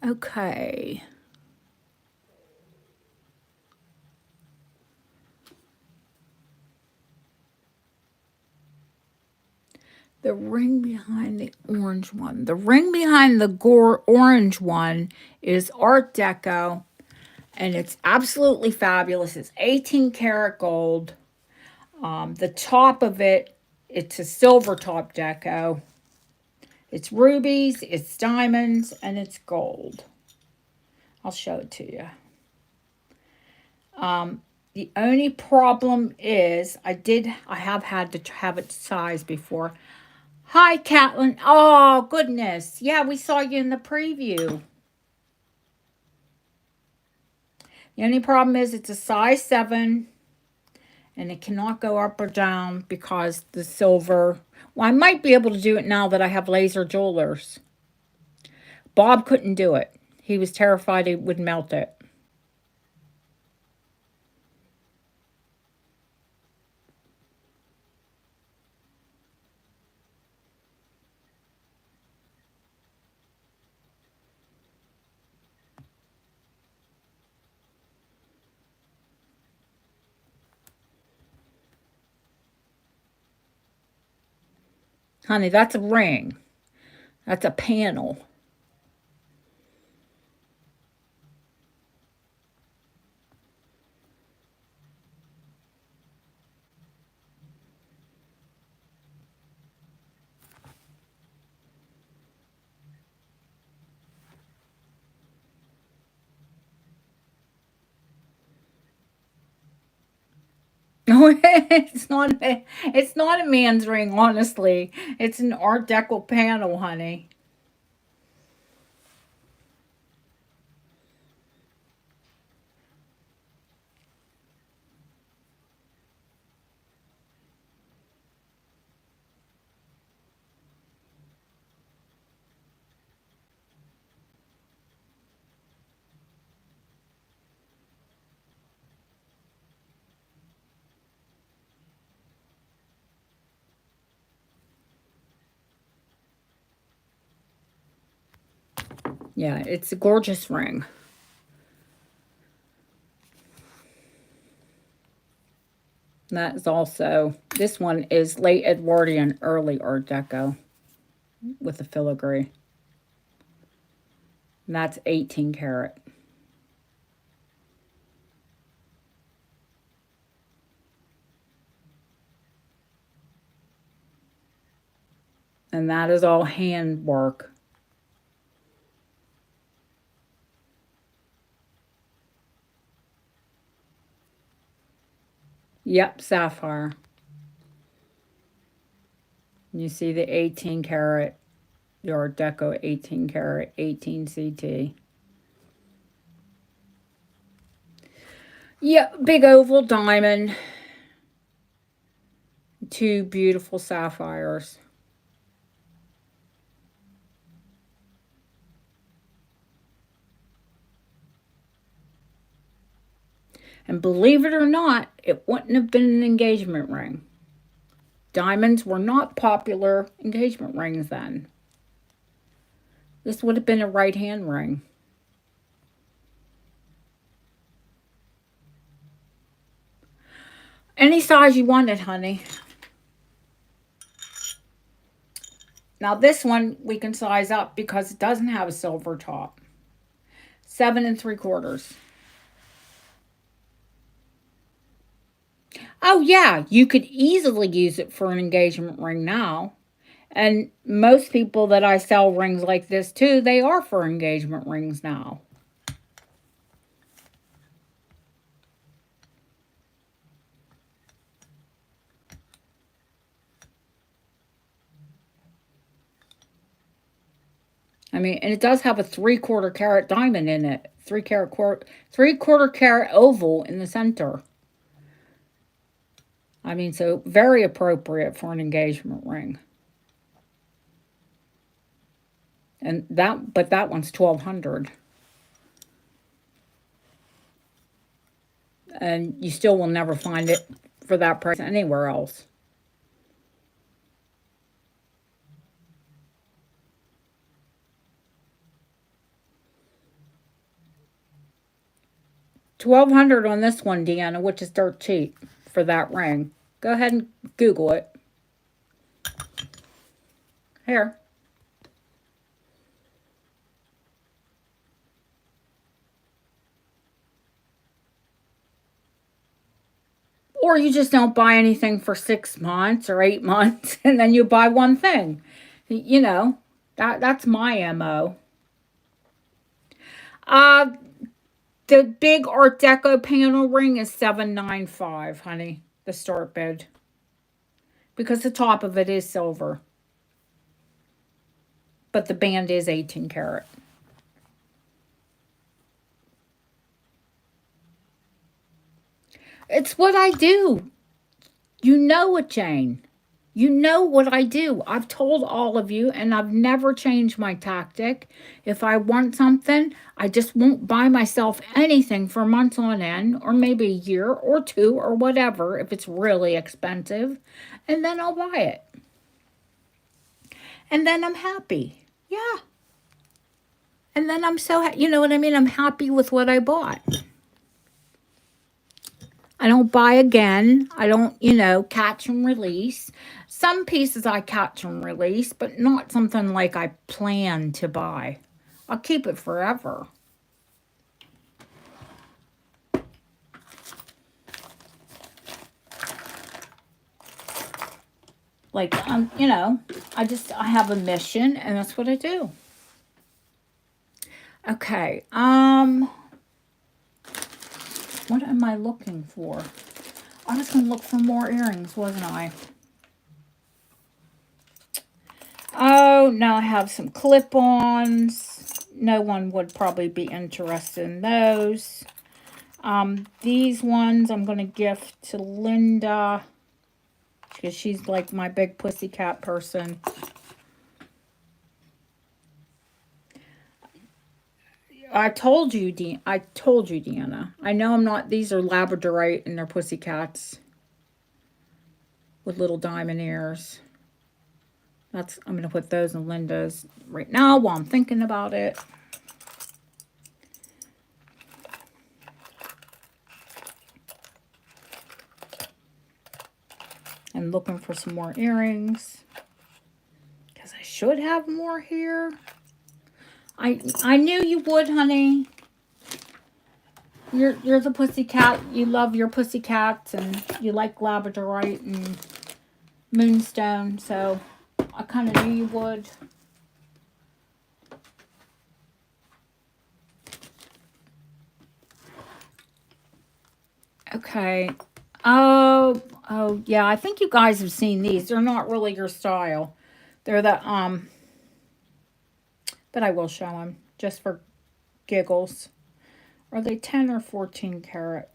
Okay. The ring behind the orange one. The ring behind the orange one is Art Deco. And it's absolutely fabulous. It's 18 karat gold. The top of it, it's a silver top deco. It's rubies, it's diamonds, and it's gold. I'll show it to you. The only problem is I have had to have it sized before. Hi, Catlin. Oh, goodness. Yeah, we saw you in the preview. The only problem is it's a size 7 and it cannot go up or down because the silver. Well, I might be able to do it now that I have laser jewelers. Bob couldn't do it. He was terrified it would melt it. Honey, that's a ring. That's a panel. No, it's not a man's ring, honestly. It's an Art Deco panel, honey. Yeah, it's a gorgeous ring. That is also, this one is late Edwardian, early Art Deco with a filigree. And that's 18 karat. And that is all handwork. Yep, sapphire. You see the 18 karat, the Art Deco 18 karat, 18 CT. Yep, big oval diamond. 2 beautiful sapphires. And believe it or not, it wouldn't have been an engagement ring. Diamonds were not popular engagement rings then. This would have been a right hand ring. Any size you wanted, honey. Now this one we can size up because it doesn't have a silver top. 7 3/4. Oh yeah, you could easily use it for an engagement ring now. And most people that I sell rings like this to, they are for engagement rings now. I mean, and it does have a 3/4 carat diamond in it. 3/4 carat oval in the center. I mean, so very appropriate for an engagement ring. And but that one's 1,200. And you still will never find it for that price anywhere else. $1,200 on this one, Deanna, which is dirt cheap for that ring. Go ahead and Google it. Here. Or you just don't buy anything for 6 months or 8 months, and then you buy one thing. You know, that's my MO. The big Art Deco panel ring is $795, honey. The start bid. Because the top of it is silver. But the band is 18 karat. It's what I do. You know it, Jane. You know what I do. I've told all of you, and I've never changed my tactic. If I want something, I just won't buy myself anything for months on end, or maybe a year or two or whatever, if it's really expensive. And then I'll buy it. And then I'm happy. Yeah. And then I'm so, you know what I mean? I'm happy with what I bought. I don't buy again. I don't, catch and release. Some pieces I catch and release, but not something like I plan to buy. I'll keep it forever. Like, I have a mission, and that's what I do. Okay, what am I looking for? I was going to look for more earrings, wasn't I? Oh, now I have some clip-ons. No one would probably be interested in those. These ones I'm going to gift to Linda because she's like my big pussycat person. I told you, Deanna. I know I'm not. These are Labradorite and they're pussycats with little diamond ears. I'm going to put those in Linda's right now while I'm thinking about it. And looking for some more earrings because I should have more here. I knew you would, honey. You're the pussycat. You love your pussycats and you like Labradorite and Moonstone, so I kind of knew you would. Okay. Oh, yeah. I think you guys have seen these. They're not really your style. They're the, but I will show them just for giggles. Are they 10 or 14 karat?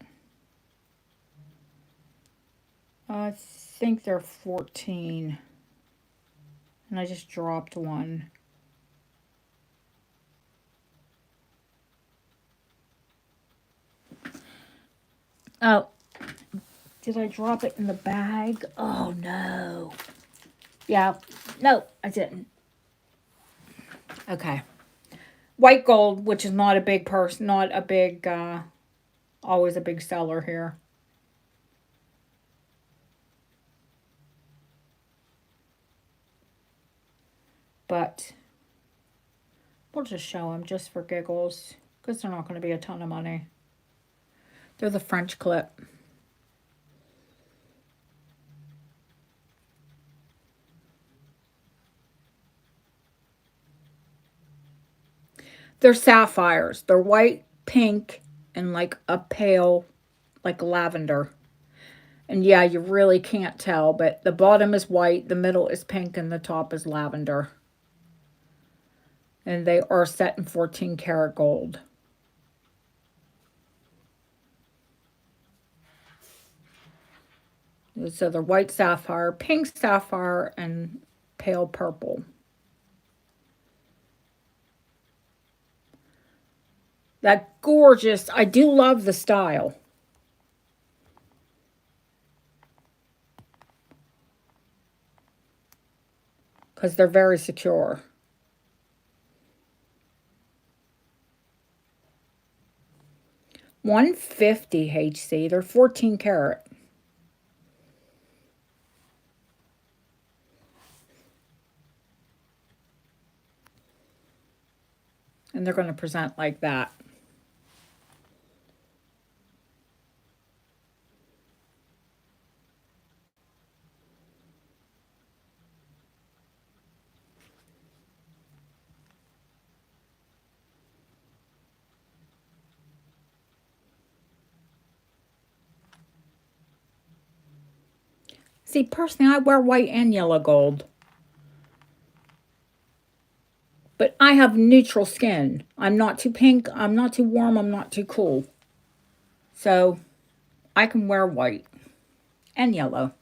I think they're 14. And I just dropped one. Oh, Did I drop it in the bag? Oh, no. Yeah. No, I didn't. Okay. White gold, which is not a big person, not a big, always a big seller here. But we'll just show them just for giggles, because they're not going to be a ton of money. They're the French clip. They're sapphires. They're white, pink, and like a pale, like lavender. And yeah, you really can't tell, but the bottom is white, the middle is pink, and the top is lavender. And they are set in 14 karat gold. So they're white sapphire, pink sapphire, and pale purple. That gorgeous. I do love the style. Because they're very secure. $150 HC. They're 14 karat. And they're going to present like that. See, personally, I wear white and yellow gold. But I have neutral skin. I'm not too pink, I'm not too warm, I'm not too cool. So, I can wear white and yellow.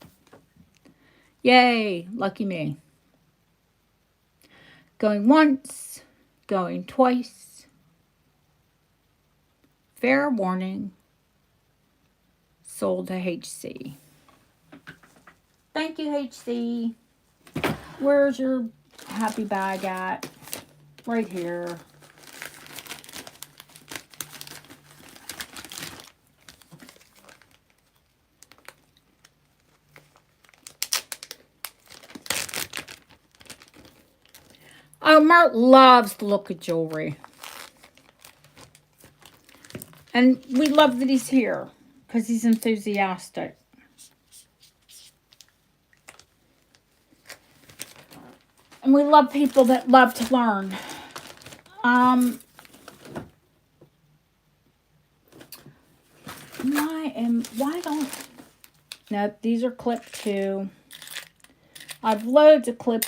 Yay, lucky me. Going once, going twice. Fair warning, sold to HC. Thank you, HC. Where's your happy bag at? Right here. Oh, Mert loves to look at jewelry. And we love that he's here because he's enthusiastic. And we love people that love to learn. Why don't... No, these are clip too. I've loads of clip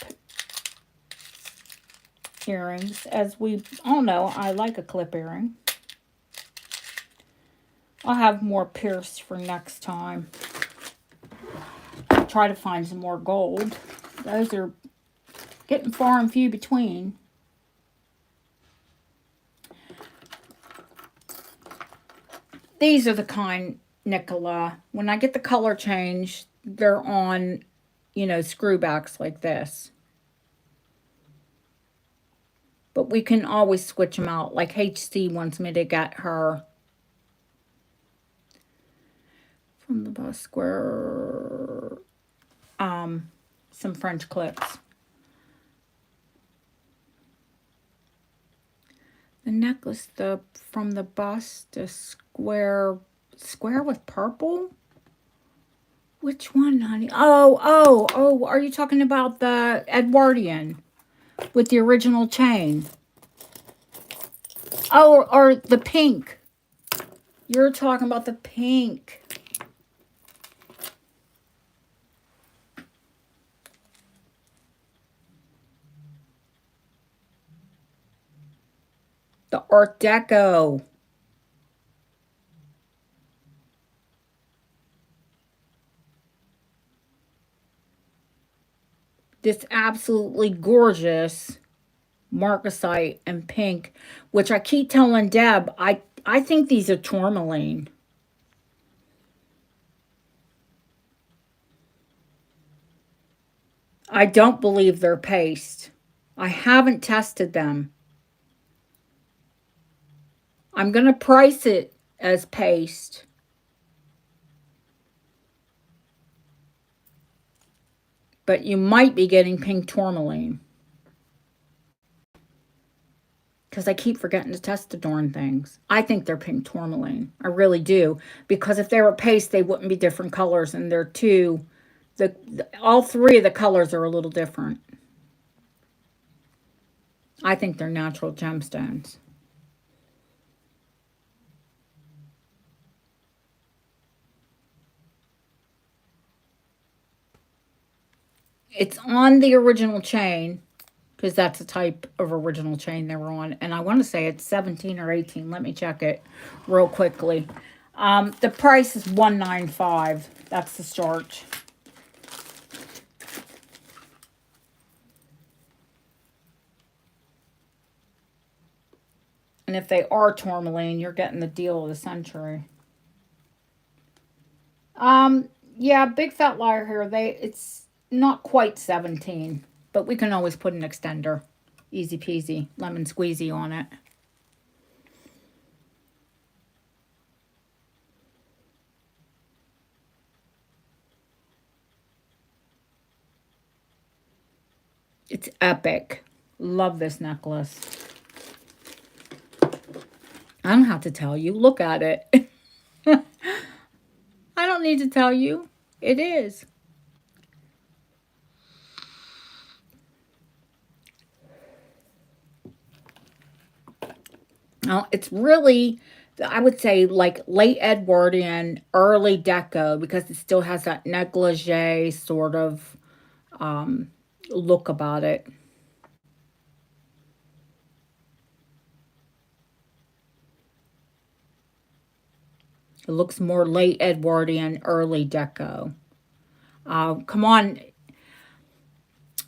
earrings. As we all know, I like a clip earring. I'll have more pierced for next time. I'll try to find some more gold. Those are getting far and few between. These are the kind, Nicola, when I get the color change, they're on, you know, screwbacks like this. But we can always switch them out. Like HC wants me to get her from the bust square, some French clips. The necklace, from the bust, the square with purple? Which one, honey? Oh, are you talking about the Edwardian with the original chain? Oh, or the pink. You're talking about the pink. The Art Deco. This absolutely gorgeous marcasite and pink, which I keep telling Deb, I think these are tourmaline. I don't believe they're paste. I haven't tested them. I'm going to price it as paste. But you might be getting pink tourmaline. Because I keep forgetting to test the darn things. I think they're pink tourmaline. I really do. Because if they were paste, they wouldn't be different colors. And they're two. All three of the colors are a little different. I think they're natural gemstones. It's on the original chain. Because that's the type of original chain they were on. And I want to say it's 17 or 18. Let me check it real quickly. The price is $195. That's the start. And if they are tourmaline, you're getting the deal of the century. Yeah, big fat liar here. It's not quite 17, but we can always put an extender. Easy peasy, lemon squeezy on it. It's epic. Love this necklace. I don't have to tell you. Look at it. I don't need to tell you. It is. Now, it's really, I would say, like late Edwardian, early Deco, because it still has that negligee sort of look about it. It looks more late Edwardian, early Deco. Come on,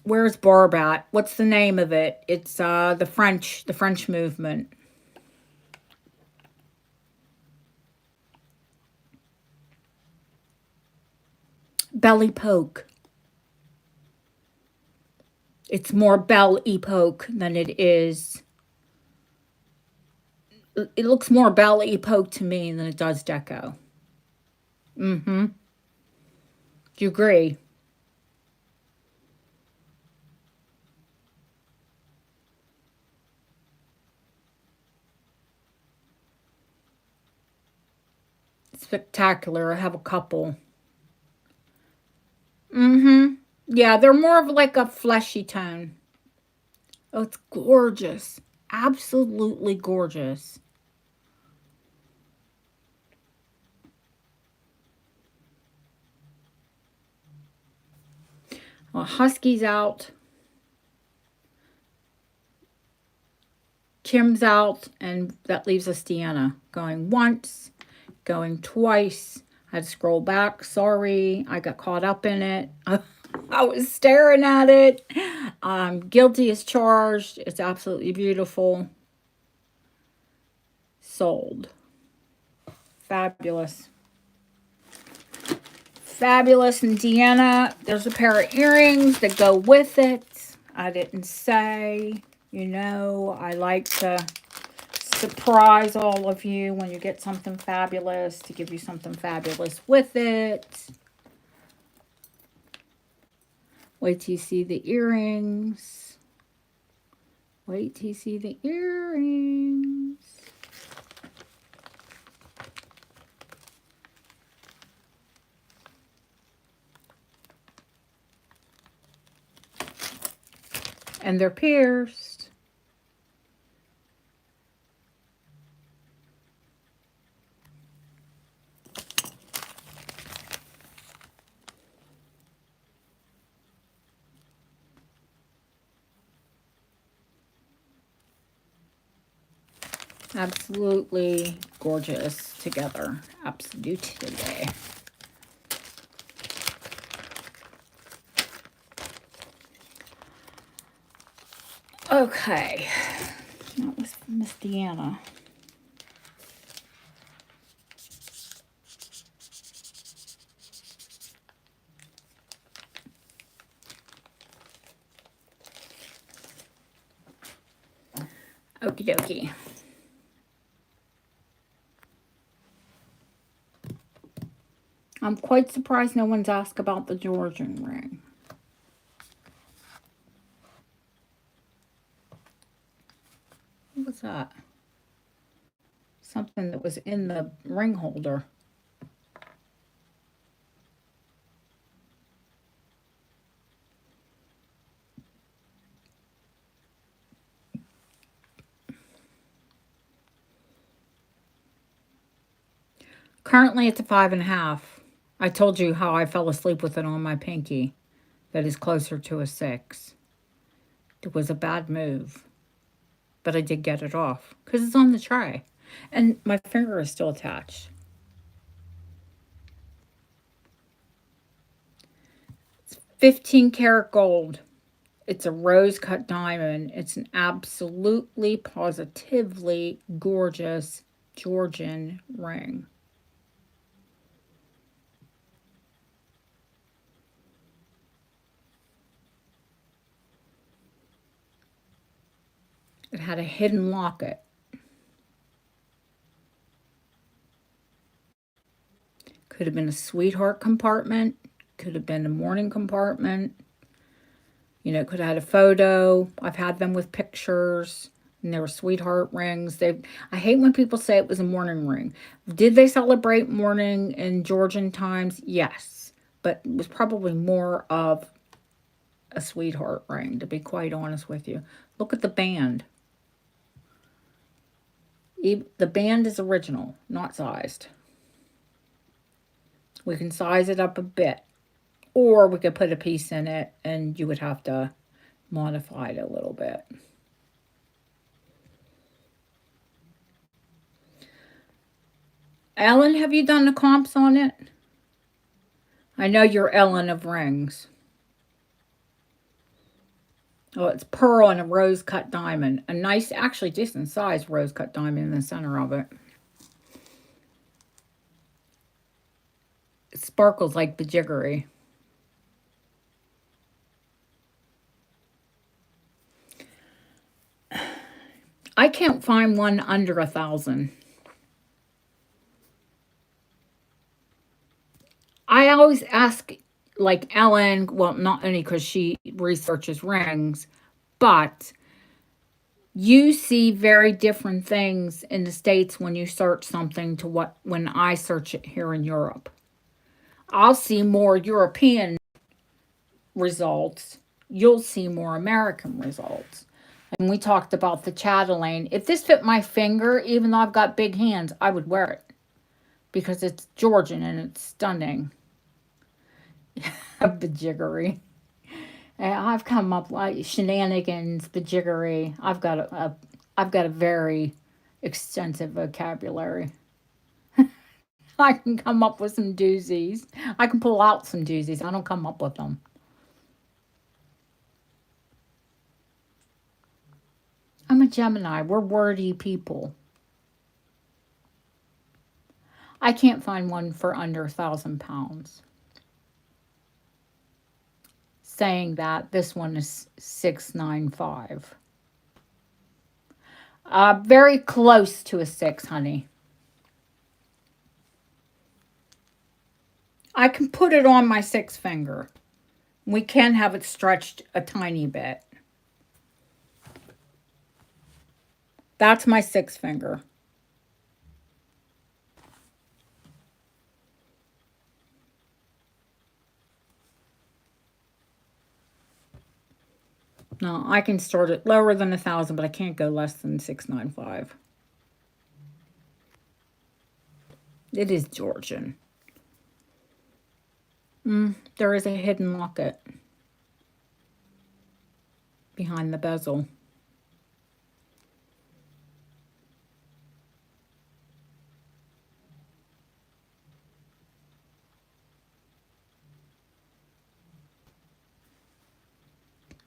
where's Barb at? What's the name of it? It's the French movement. Belly poke. It's more Belle Epoque than it is. It looks more Belle Epoque to me than it does Deco. Mm-hmm. Do you agree? Spectacular. I have a couple. Mm-hmm. Yeah, they're more of like a fleshy tone. Oh, it's gorgeous. Absolutely gorgeous. Well, Husky's out. Kim's out. And that leaves us Deanna. Going once. Going twice. I had to scroll back. Sorry. I got caught up in it. I was staring at it. Guilty as charged. It's absolutely beautiful. Sold. Fabulous. Fabulous. And Deanna, there's a pair of earrings that go with it. I didn't say. You know, I like to surprise all of you when you get something fabulous, to give you something fabulous with it. Wait till you see the earrings. Wait till you see the earrings. And they're pierced. Absolutely gorgeous together. Absolutely. Okay. That was Miss Deanna. Okie dokie. I'm quite surprised no one's asked about the Georgian ring. What was that? Something that was in the ring holder. Currently, it's a 5.5. I told you how I fell asleep with it on my pinky. That is closer to a 6. It was a bad move, but I did get it off because it's on the tray. And my finger is still attached. It's 15 karat gold. It's a rose cut diamond. It's an absolutely, positively gorgeous Georgian ring. It had a hidden locket. Could have been a sweetheart compartment. Could have been a mourning compartment. You know, it could have had a photo. I've had them with pictures. And they were sweetheart rings. I hate when people say it was a mourning ring. Did they celebrate mourning in Georgian times? Yes. But it was probably more of a sweetheart ring, to be quite honest with you. Look at the band. The band is original, not sized. We can size it up a bit. Or we could put a piece in it and you would have to modify it a little bit. Ellen, have you done the comps on it? I know you're Ellen of rings. Oh, it's pearl and a rose cut diamond. A nice, actually decent sized rose cut diamond in the center of it. It sparkles like bejiggery. I can't find one under 1,000. I always ask, like Ellen, well, not only because she researches rings, but you see very different things in the States when you search something to what when I search it here in Europe. I'll see more European results. You'll see more American results. And we talked about the chatelaine. If this fit my finger, even though I've got big hands, I would wear it because it's Georgian and it's stunning. Bejiggery. And I've come up like shenanigans, bejiggery. I've got a very extensive vocabulary. I can come up with some doozies. I can pull out some doozies. I don't come up with them. I'm a Gemini. We're wordy people. I can't find one for under 1,000 pounds. Saying that, this one is 695. Very close to a 6, honey. I can put it on my 6 finger. We can have it stretched a tiny bit. That's my 6 finger. No, I can start it lower than 1,000, but I can't go less than 695. It is Georgian. There is a hidden locket behind the bezel.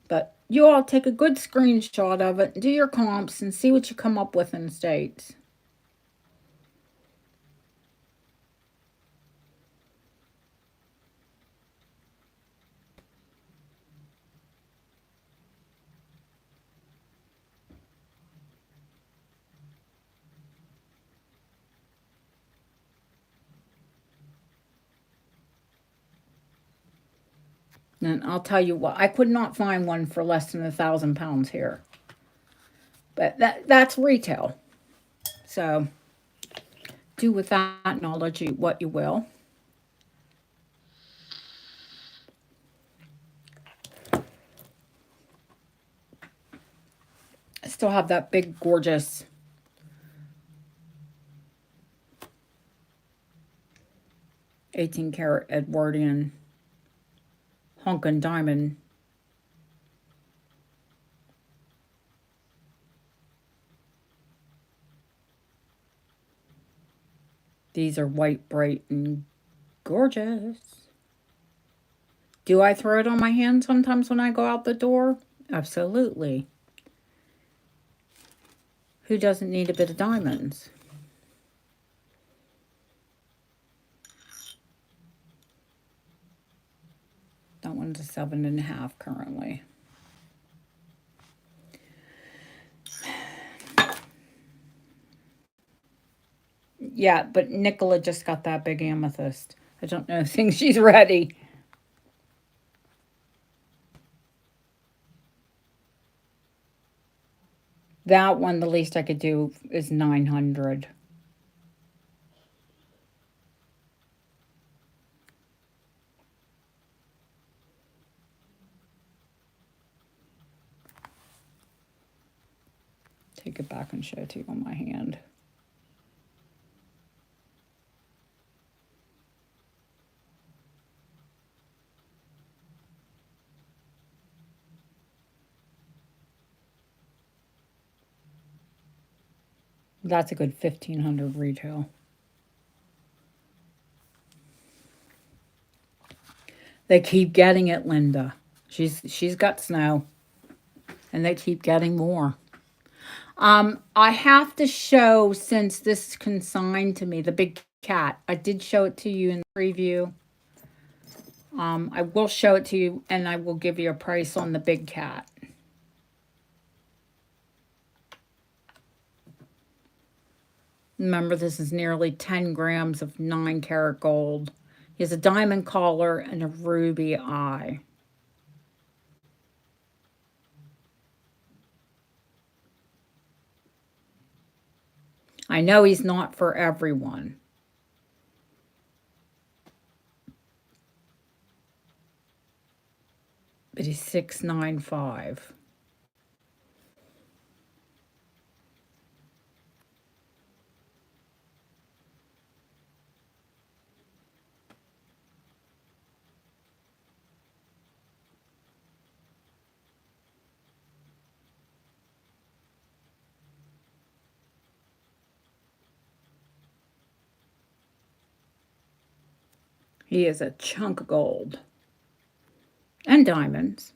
But you all take a good screenshot of it, do your comps, and see what you come up with in the States. And I'll tell you what, I could not find one for less than £1,000 here. But that's retail. So do with that knowledge what you will. I still have that big, gorgeous 18-karat Edwardian honkin' diamond. These are white, bright, and gorgeous. Do I throw it on my hand sometimes when I go out the door? Absolutely. Who doesn't need a bit of diamonds? That one's a 7.5 currently. Yeah, but Nicola just got that big amethyst. I don't know if think she's ready. That one, the least I could do is 900. Take it back and show it to you on my hand. That's a good 1,500 retail. They keep getting it, Linda. She's got snow, and they keep getting more. I have to show, since this is consigned to me, the big cat. I did show it to you in the preview. I will show it to you, and I will give you a price on the big cat. Remember, this is nearly 10 grams of 9-karat gold. He has a diamond collar and a ruby eye. I know he's not for everyone. But he's 695. He is a chunk of gold. And diamonds.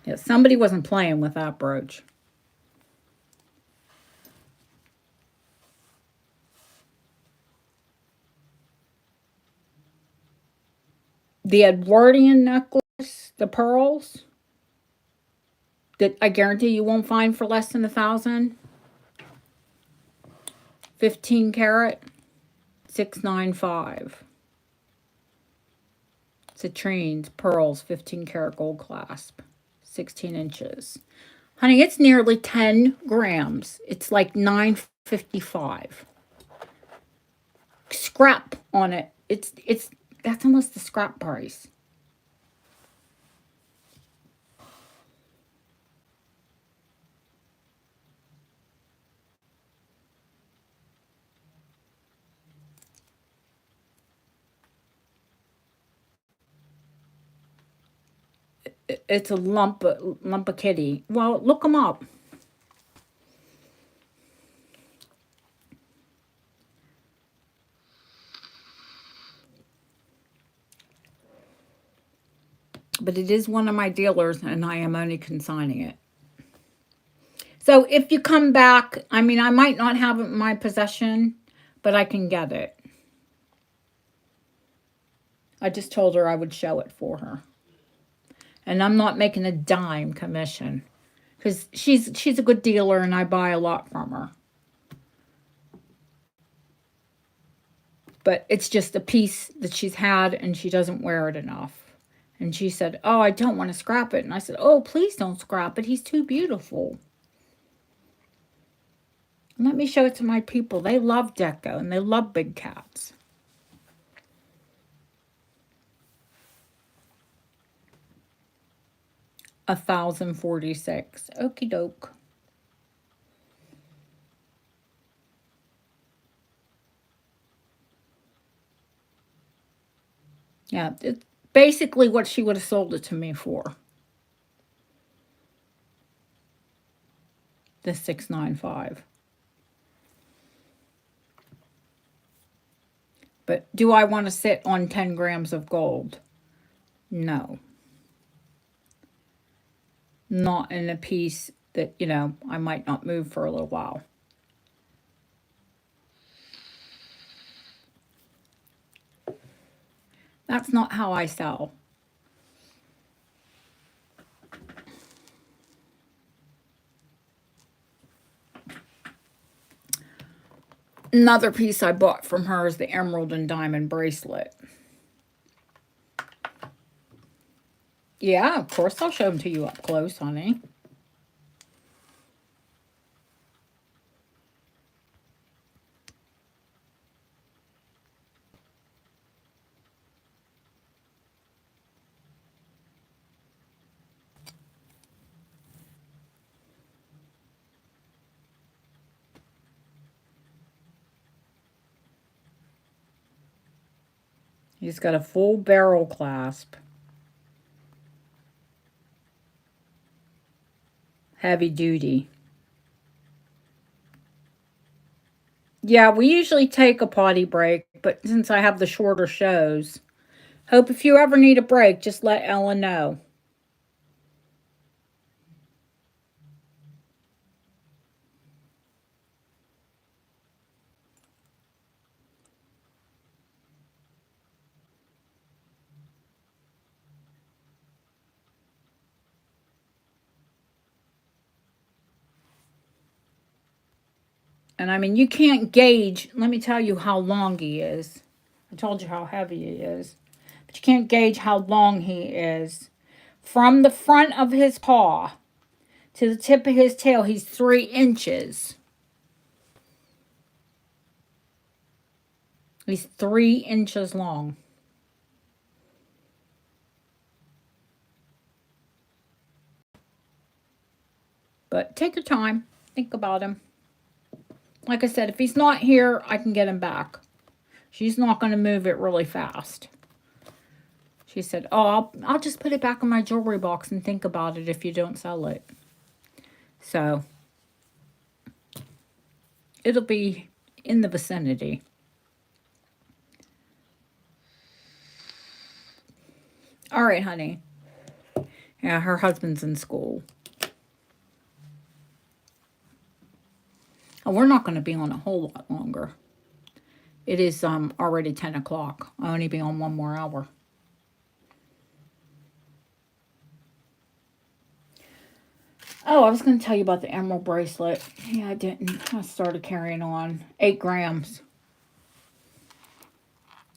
Yeah, somebody wasn't playing with that brooch. The Edwardian necklace, the pearls, that I guarantee you won't find for less than 1,000. 15 karat, 695. Citrines, pearls, 15 karat gold clasp, 16 inches. Honey, it's nearly 10 grams. It's like 955. Scrap on it. That's almost the scrap price. It's a lump of kitty. Well, look them up. But it is one of my dealers, and I am only consigning it. So if you come back, I mean, I might not have it in my possession, but I can get it. I just told her I would show it for her. And I'm not making a dime commission. Because she's a good dealer and I buy a lot from her. But it's just a piece that she's had and she doesn't wear it enough. And she said, oh, I don't want to scrap it. And I said, oh, please don't scrap it. He's too beautiful. And let me show it to my people. They love Deco and they love big cats. $1,046. Okie doke. Yeah, it's basically what she would have sold it to me for. The 695. But do I want to sit on 10 grams of gold? No. Not in a piece that, you know, I might not move for a little while. That's not how I sell. Another piece I bought from her is the emerald and diamond bracelet. Yeah, of course I'll show them to you up close, honey. He's got a full barrel clasp. Heavy duty. Yeah, we usually take a potty break, but since I have the shorter shows, hope if you ever need a break, just let Ellen know. And I mean, you can't gauge, let me tell you how long he is. I told you how heavy he is. But you can't gauge how long he is. From the front of his paw to the tip of his tail, he's 3 inches. He's 3 inches long. But take your time. Think about him. Like I said, if he's not here, I can get him back. She's not going to move it really fast. She said, oh, I'll just put it back in my jewelry box and think about it if you don't sell it. So, it'll be in the vicinity. All right, honey. Yeah, her husband's in school. Oh, we're not going to be on a whole lot longer. It is already 10 o'clock. I'll only be on 1 more hour. Oh, I was going to tell you about the emerald bracelet. Yeah, I didn't. I started carrying on. 8 grams.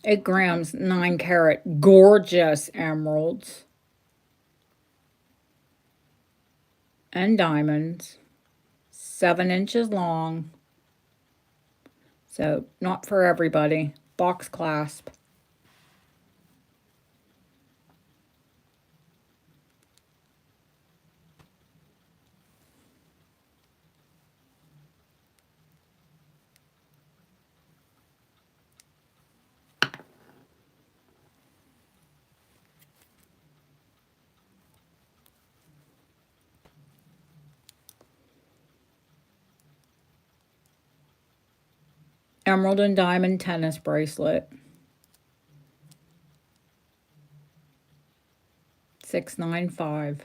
8 grams, 9 carat, gorgeous emeralds. And diamonds. 7 inches long. So, not for everybody. Box clasp. Emerald and diamond tennis bracelet. 695.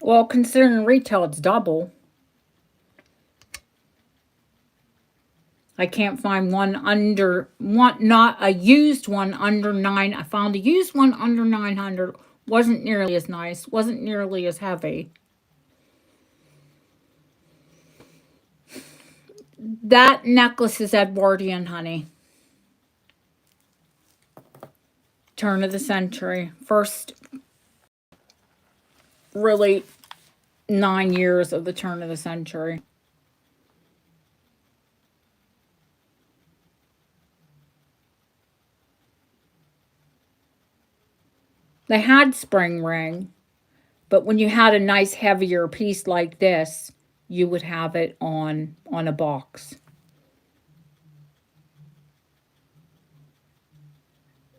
Well, considering retail, it's double. I can't find one under one, not a used one under nine. I found a used one under 900. Wasn't nearly as nice. Wasn't nearly as heavy. That necklace is Edwardian, honey. Turn of the century. First, really, 9 years of the turn of the century. They had spring ring, but when you had a nice heavier piece like this, you would have it on a box.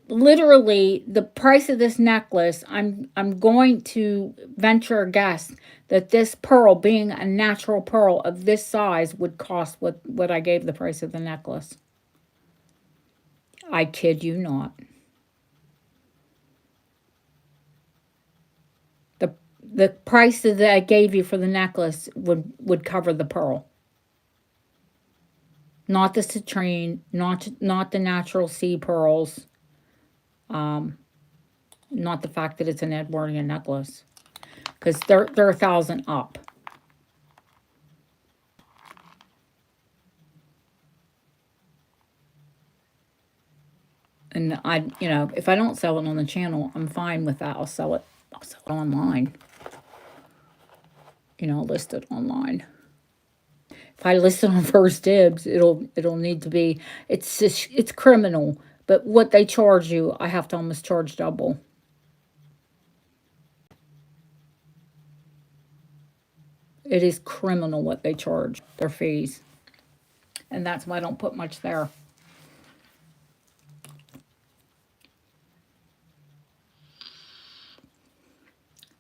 Literally, the price of this necklace, I'm going to venture a guess that this pearl, being a natural pearl of this size, would cost what I gave the price of the necklace. I kid you not. The price that I gave you for the necklace would cover the pearl. Not the citrine, not the natural sea pearls, not the fact that it's an Edwardian necklace. Because they're 1,000 up. And if I don't sell it on the channel, I'm fine with that. I'll sell it online. List it online. If I list it on First Dibs, it'll need to be, it's criminal. But what they charge you, I have to almost charge double. It is criminal what they charge, their fees. And that's why I don't put much there.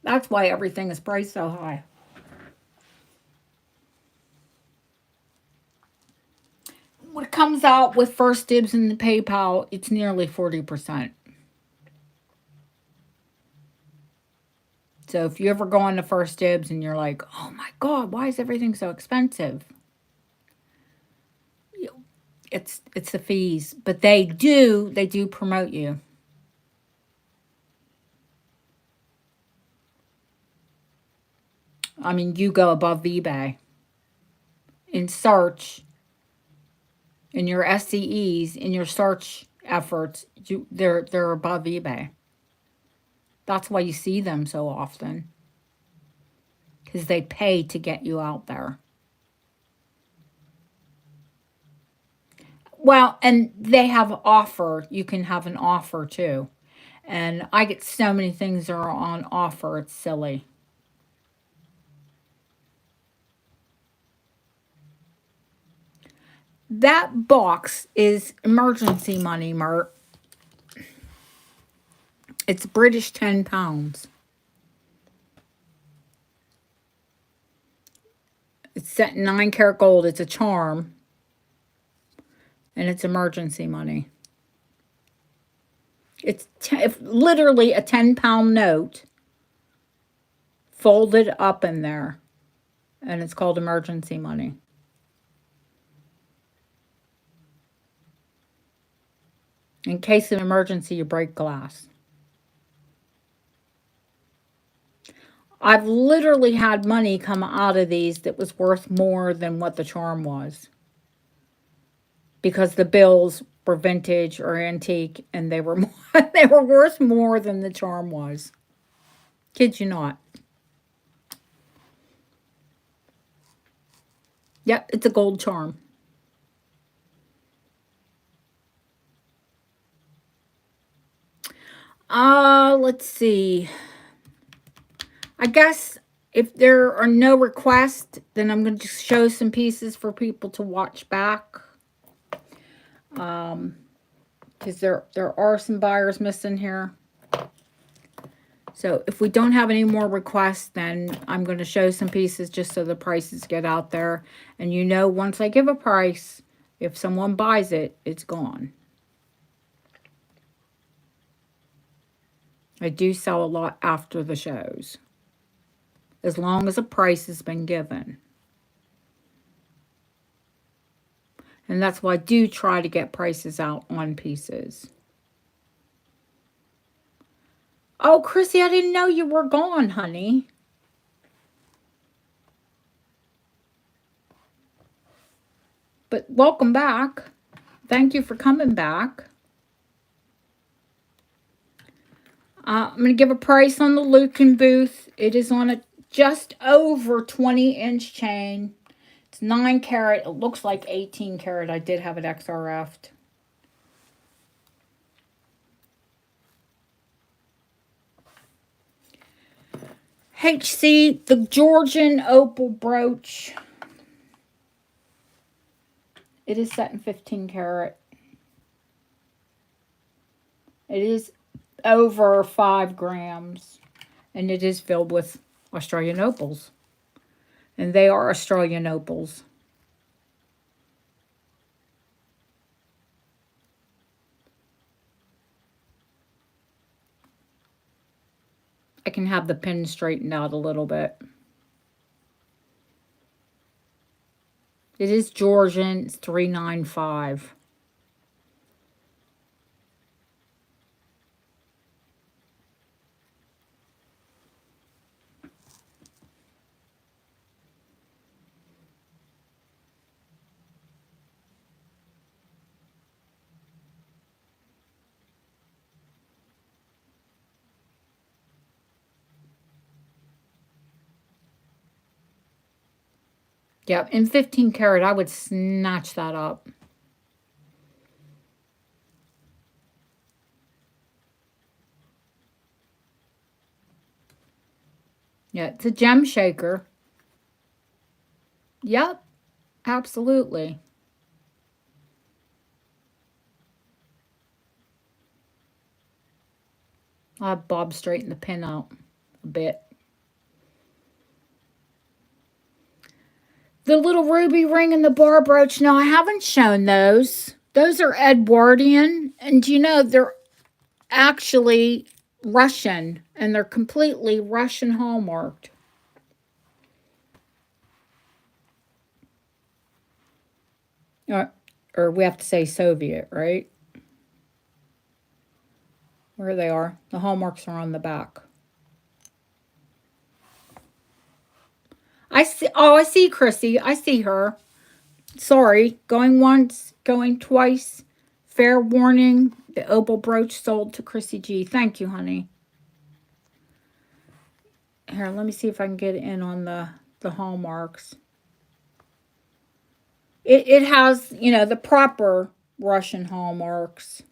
That's why everything is priced so high. When it comes out with First Dibs and the PayPal, it's nearly 40%. So if you ever go on to First Dibs and you're like, oh my God, why is everything so expensive? It's the fees. But they do promote you. I mean, you go above eBay. In search, in your SCEs, in your search efforts, they're above eBay. That's why you see them so often. Because they pay to get you out there. Well, and they have offer. You can have an offer too. And I get so many things that are on offer. It's silly. That box is emergency money, Mert. It's British £10. It's set in 9 karat gold. It's a charm. And it's emergency money. It's literally a £10 note folded up in there. And it's called emergency money. In case of emergency, you break glass. I've literally had money come out of these that was worth more than what the charm was. Because the bills were vintage or antique and they were they were worth more than the charm was. Kid you not. Yep, it's a gold charm. Let's see. I guess if there are no requests, then I'm going to just show some pieces for people to watch back. Because there are some buyers missing here. So if we don't have any more requests, then I'm going to show some pieces just so the prices get out there. And once I give a price, if someone buys it, it's gone. I do sell a lot after the shows. as long as a price has been given. And that's why I do try to get prices out on pieces. Oh, Chrissy, I didn't know you were gone, honey. But welcome back. Thank you for coming back. I'm going to give a price on the Lucan booth. It is on a just over 20-inch chain. It's 9 carat. It looks like 18 carat. I did have it XRF'd. HC, the Georgian opal brooch. It is set in 15 carat. It is over 5 grams. And it is filled with Australian opals. And they are Australian opals. I can have the pin straightened out a little bit. It is Georgian. It's $395. Yeah, in 15 carat, I would snatch that up. Yeah, it's a gem shaker. Yep, absolutely. I'll have Bob straighten the pin out a bit. The little ruby ring and the bar brooch. No, I haven't shown those. Those are Edwardian. And you know, they're actually Russian. And they're completely Russian hallmarked. Or we have to say Soviet, right? Where they are. The hallmarks are on the back. I see. Oh, I see Chrissy. I see her. Sorry. Going once, going twice. Fair warning. The opal brooch sold to Chrissy G. Thank you, honey. Here, let me see if I can get in on the hallmarks. It has, you know, the proper Russian hallmarks.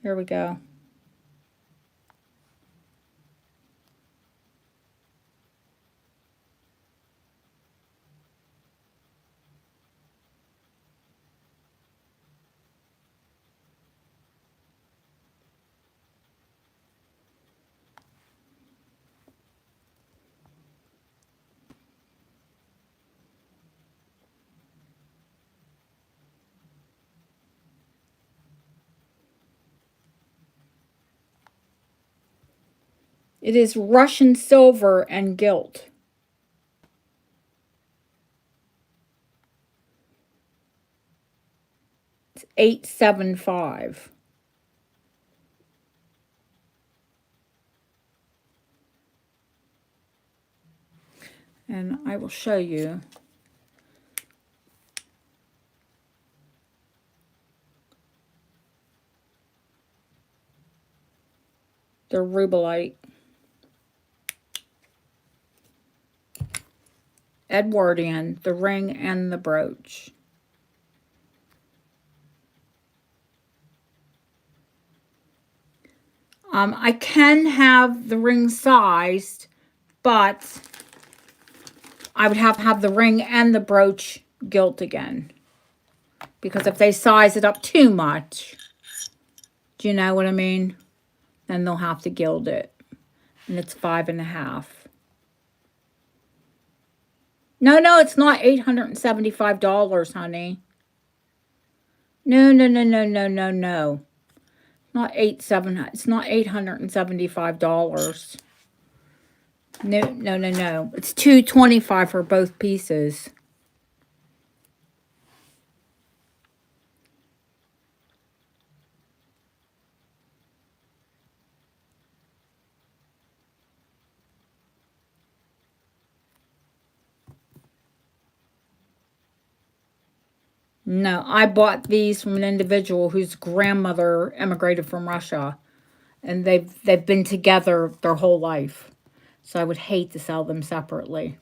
Here we go. It is Russian silver and gilt. It's $875. And I will show you. They're rubellite. Edwardian, the ring and the brooch. I can have the ring sized, but I would have to have the ring and the brooch gilt again. Because if they size it up too much, do you know what I mean? Then they'll have to gild it. And it's $5.50. No, it's not $875, honey. No. It's not $875. No, no, no, no. It's $2.25 for both pieces. No, I bought these from an individual whose grandmother immigrated from Russia, and they've been together their whole life. So I would hate to sell them separately.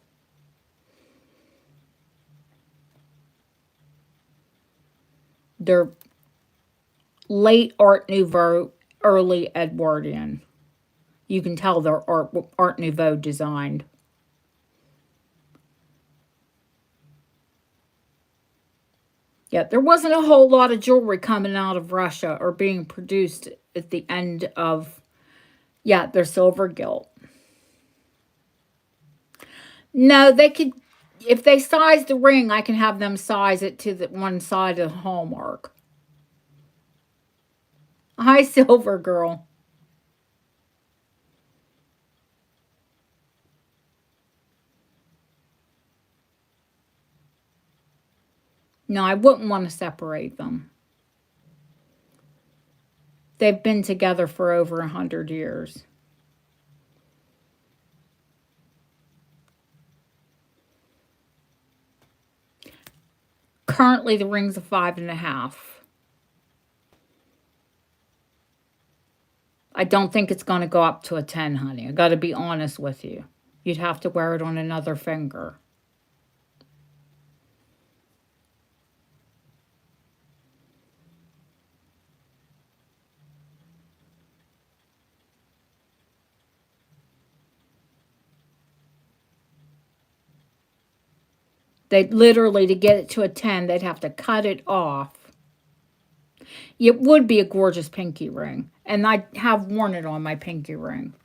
They're late Art Nouveau, early Edwardian. You can tell they're Art Nouveau designed. Yeah, there wasn't a whole lot of jewelry coming out of Russia or being produced at the end of, yeah, they're silver gilt. No, they could, if they size the ring, I can have them size it to the one side of the hallmark. Hi, Silver Girl. No, I wouldn't want to separate them. They've been together for over 100 years. Currently, the ring's a 5.5. I don't think it's going to go up to a 10, honey. I got to be honest with you. You'd have to wear it on another finger. They'd literally, to get it to a 10, they'd have to cut it off. It would be a gorgeous pinky ring. And I have worn it on my pinky ring.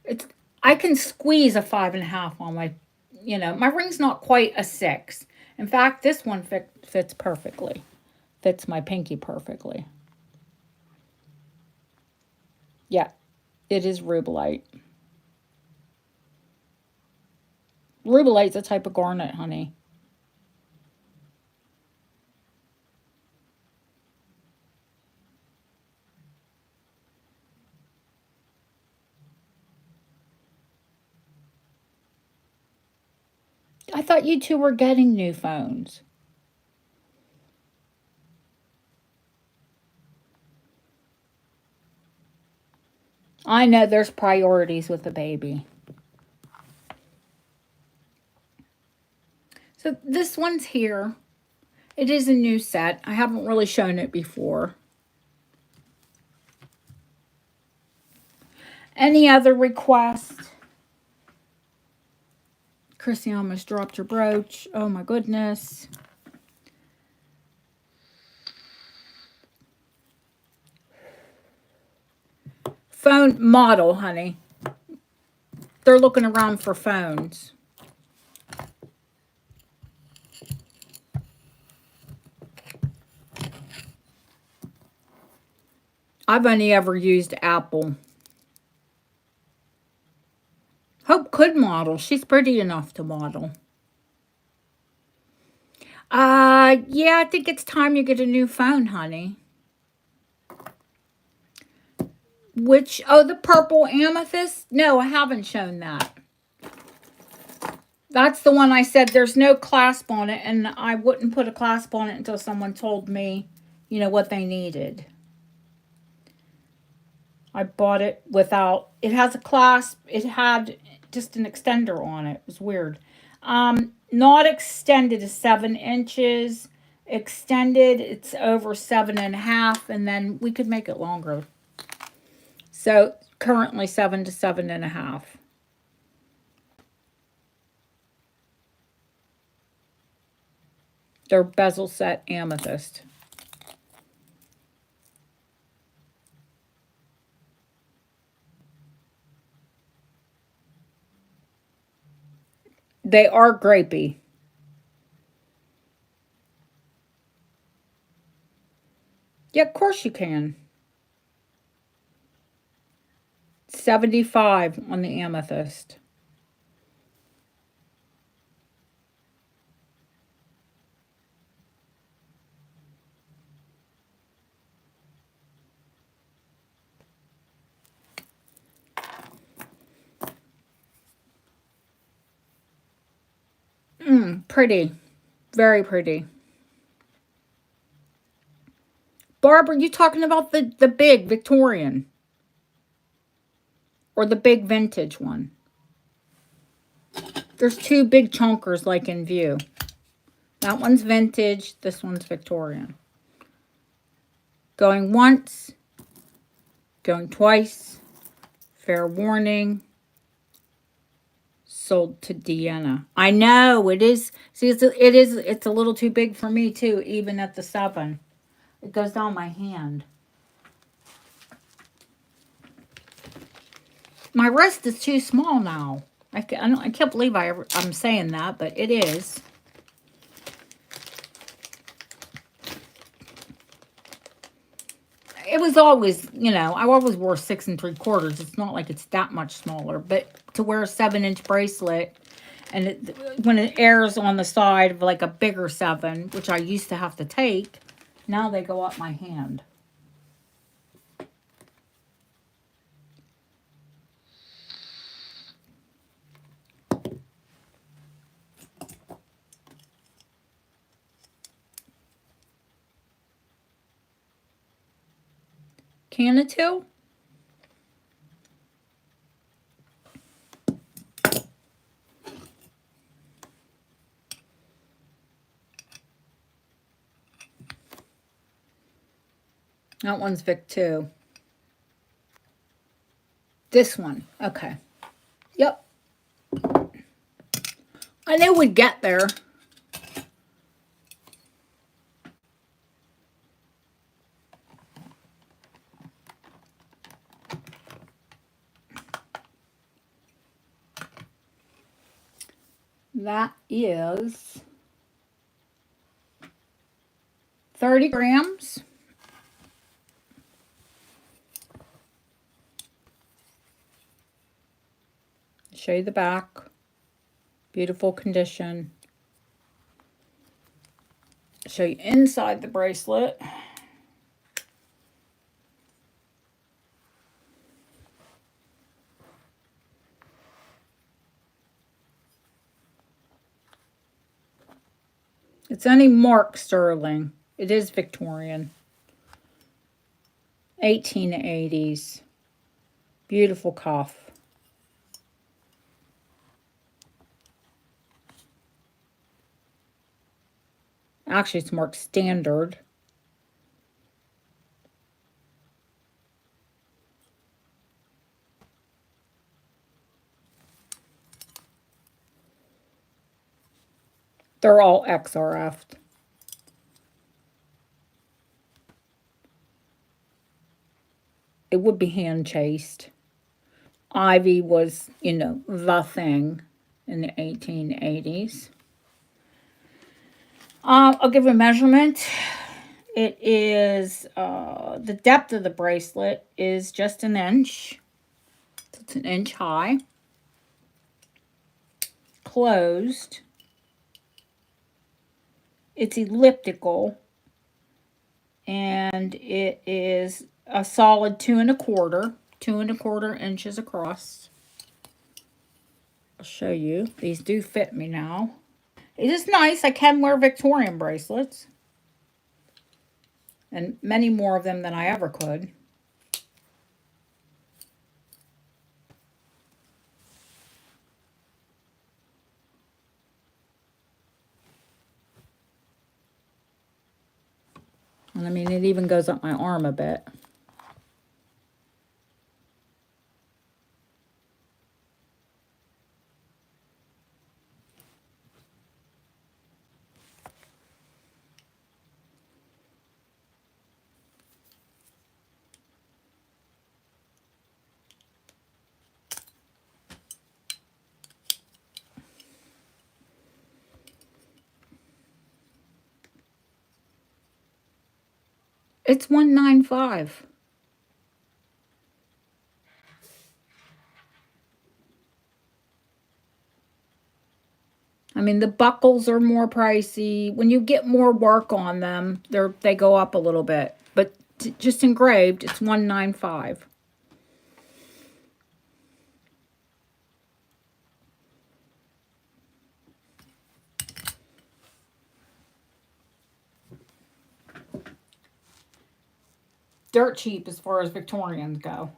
It's, I can squeeze a 5.5 on my, my ring's not quite a 6. In fact, this one fits perfectly. Fits my pinky perfectly. Yeah, it is rubelite. Rubelite's a type of garnet, honey. I thought you two were getting new phones. I know there's priorities with a baby. So this one's here. It is a new set. I haven't really shown it before. Any other requests? Chrissy almost dropped her brooch. Oh my goodness. Phone model, honey. They're looking around for phones. I've only ever used Apple. Hope could model. She's pretty enough to model. Yeah, I think it's time you get a new phone, honey. Which, oh, the purple amethyst? No, I haven't shown that. That's the one I said there's no clasp on it, and I wouldn't put a clasp on it until someone told me, what they needed. I bought it without, it has a clasp, it had just an extender on it. It was weird. Not extended is 7 inches. Extended, it's over 7.5, and then we could make it longer. So currently 7 to 7.5. They're bezel set amethyst. They are grapey. Yeah, of course you can. 75 on the amethyst. Pretty. Very pretty. Barbara, you talking about the big Victorian? Or the big vintage one? There's two big chunkers like in view. That one's vintage. This one's Victorian. Going once. Going twice. Fair warning. Sold to Deanna. I know it is. See, it's a little too big for me too. Even at the 7, it goes down my hand. My wrist is too small now. I can't believe I'm saying that, but it is. It was always, I always wore 6 3/4. It's not like it's that much smaller, but to wear a 7-inch bracelet, and when it airs on the side of like a bigger 7, which I used to have to take, now they go up my hand. Canatu? That one's Vic too. This one. Okay. Yep. I knew we'd get there. That is 30 grams. Show you the back. Beautiful condition. Show you inside the bracelet. It's any mark sterling. It is Victorian. 1880s. Beautiful cuff. Actually, it's marked standard. They're all XRF'd. It would be hand chased. Ivy was, the thing in the 1880s. I'll give a measurement. It is, the depth of the bracelet is just an inch. So it's an inch high. Closed. It's elliptical. And it is a solid 2 1/4 inches across. I'll show you. These do fit me now. It is nice. I can wear Victorian bracelets. And many more of them than I ever could. And I mean, it even goes up my arm a bit. It's $195. I mean, the buckles are more pricey. When you get more work on them, they go up a little bit. But just engraved, it's $195. dirt cheap as far as Victorians go.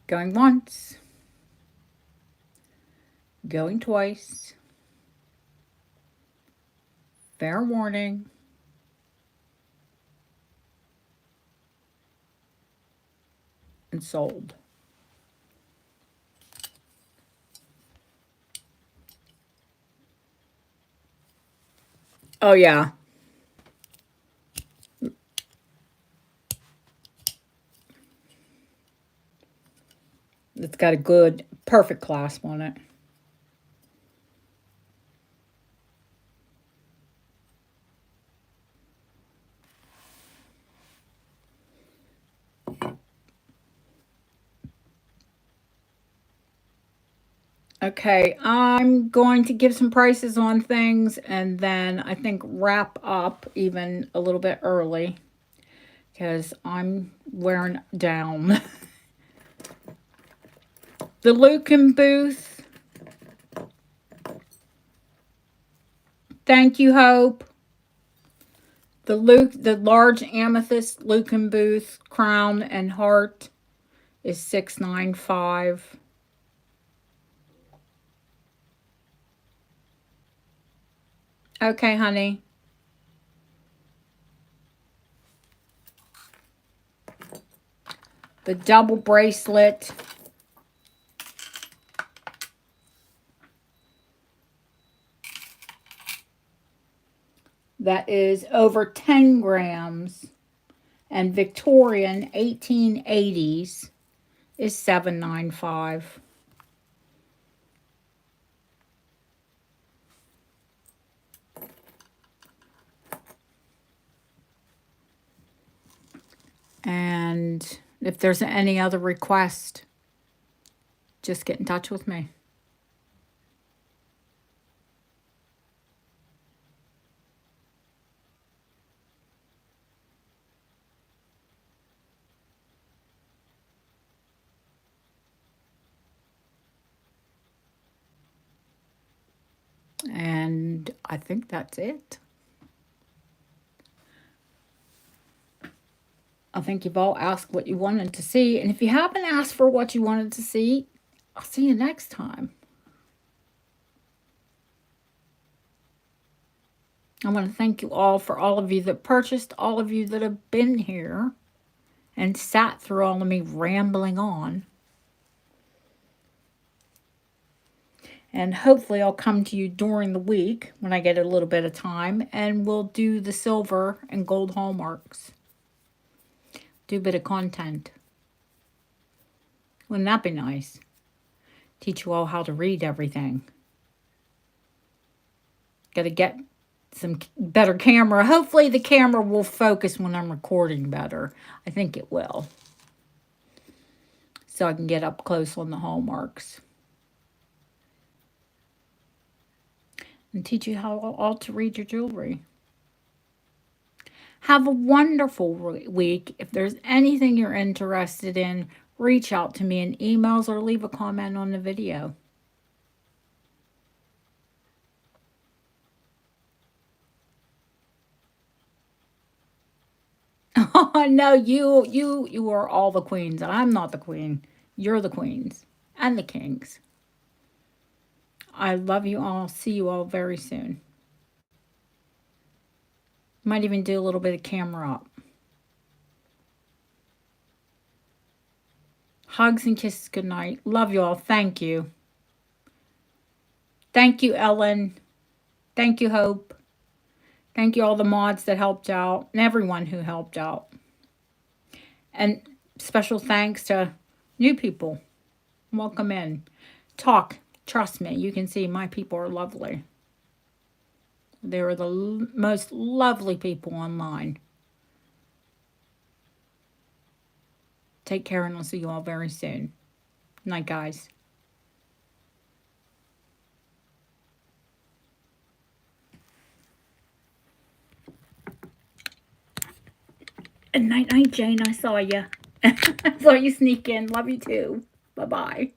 Going once. Going twice. Fair warning. And sold. Oh, yeah. It's got a good, perfect clasp on it. Okay, I'm going to give some prices on things and then I think wrap up even a little bit early because I'm wearing down. The Lucan booth. Thank you, Hope. The large amethyst Lucan booth crown and heart is $695. Okay, honey. The double bracelet. That is over 10 grams. And Victorian 1880s is $795. And if there's any other request, just get in touch with me. And I think that's it. I think you've all asked what you wanted to see. And if you haven't asked for what you wanted to see, I'll see you next time. I want to thank you all for all of you that purchased, all of you that have been here and sat through all of me rambling on. And hopefully I'll come to you during the week when I get a little bit of time and we'll do the silver and gold hallmarks. Do a bit of content. Wouldn't that be nice? Teach you all how to read everything. Got to get some better camera. Hopefully the camera will focus when I'm recording better. I think it will. So I can get up close on the hallmarks. And teach you how all to read your jewelry. Have a wonderful week. If there's anything you're interested in, reach out to me in emails or leave a comment on the video. Oh no, you are all the queens. I'm not the queen. You're the queens and the kings. I love you all. See you all very soon. Might even do a little bit of camera up. Hugs and kisses. Good night. Love you all. Thank you. Thank you, Ellen. Thank you, Hope. Thank you all the mods that helped out and everyone who helped out. And special thanks to new people. Welcome in. Talk. Trust me. You can see my people are lovely. They are the most lovely people online. Take care, and I'll see you all very soon. Night, guys. And night, night, Jane. I saw you. I saw you sneak in. Love you too. Bye-bye.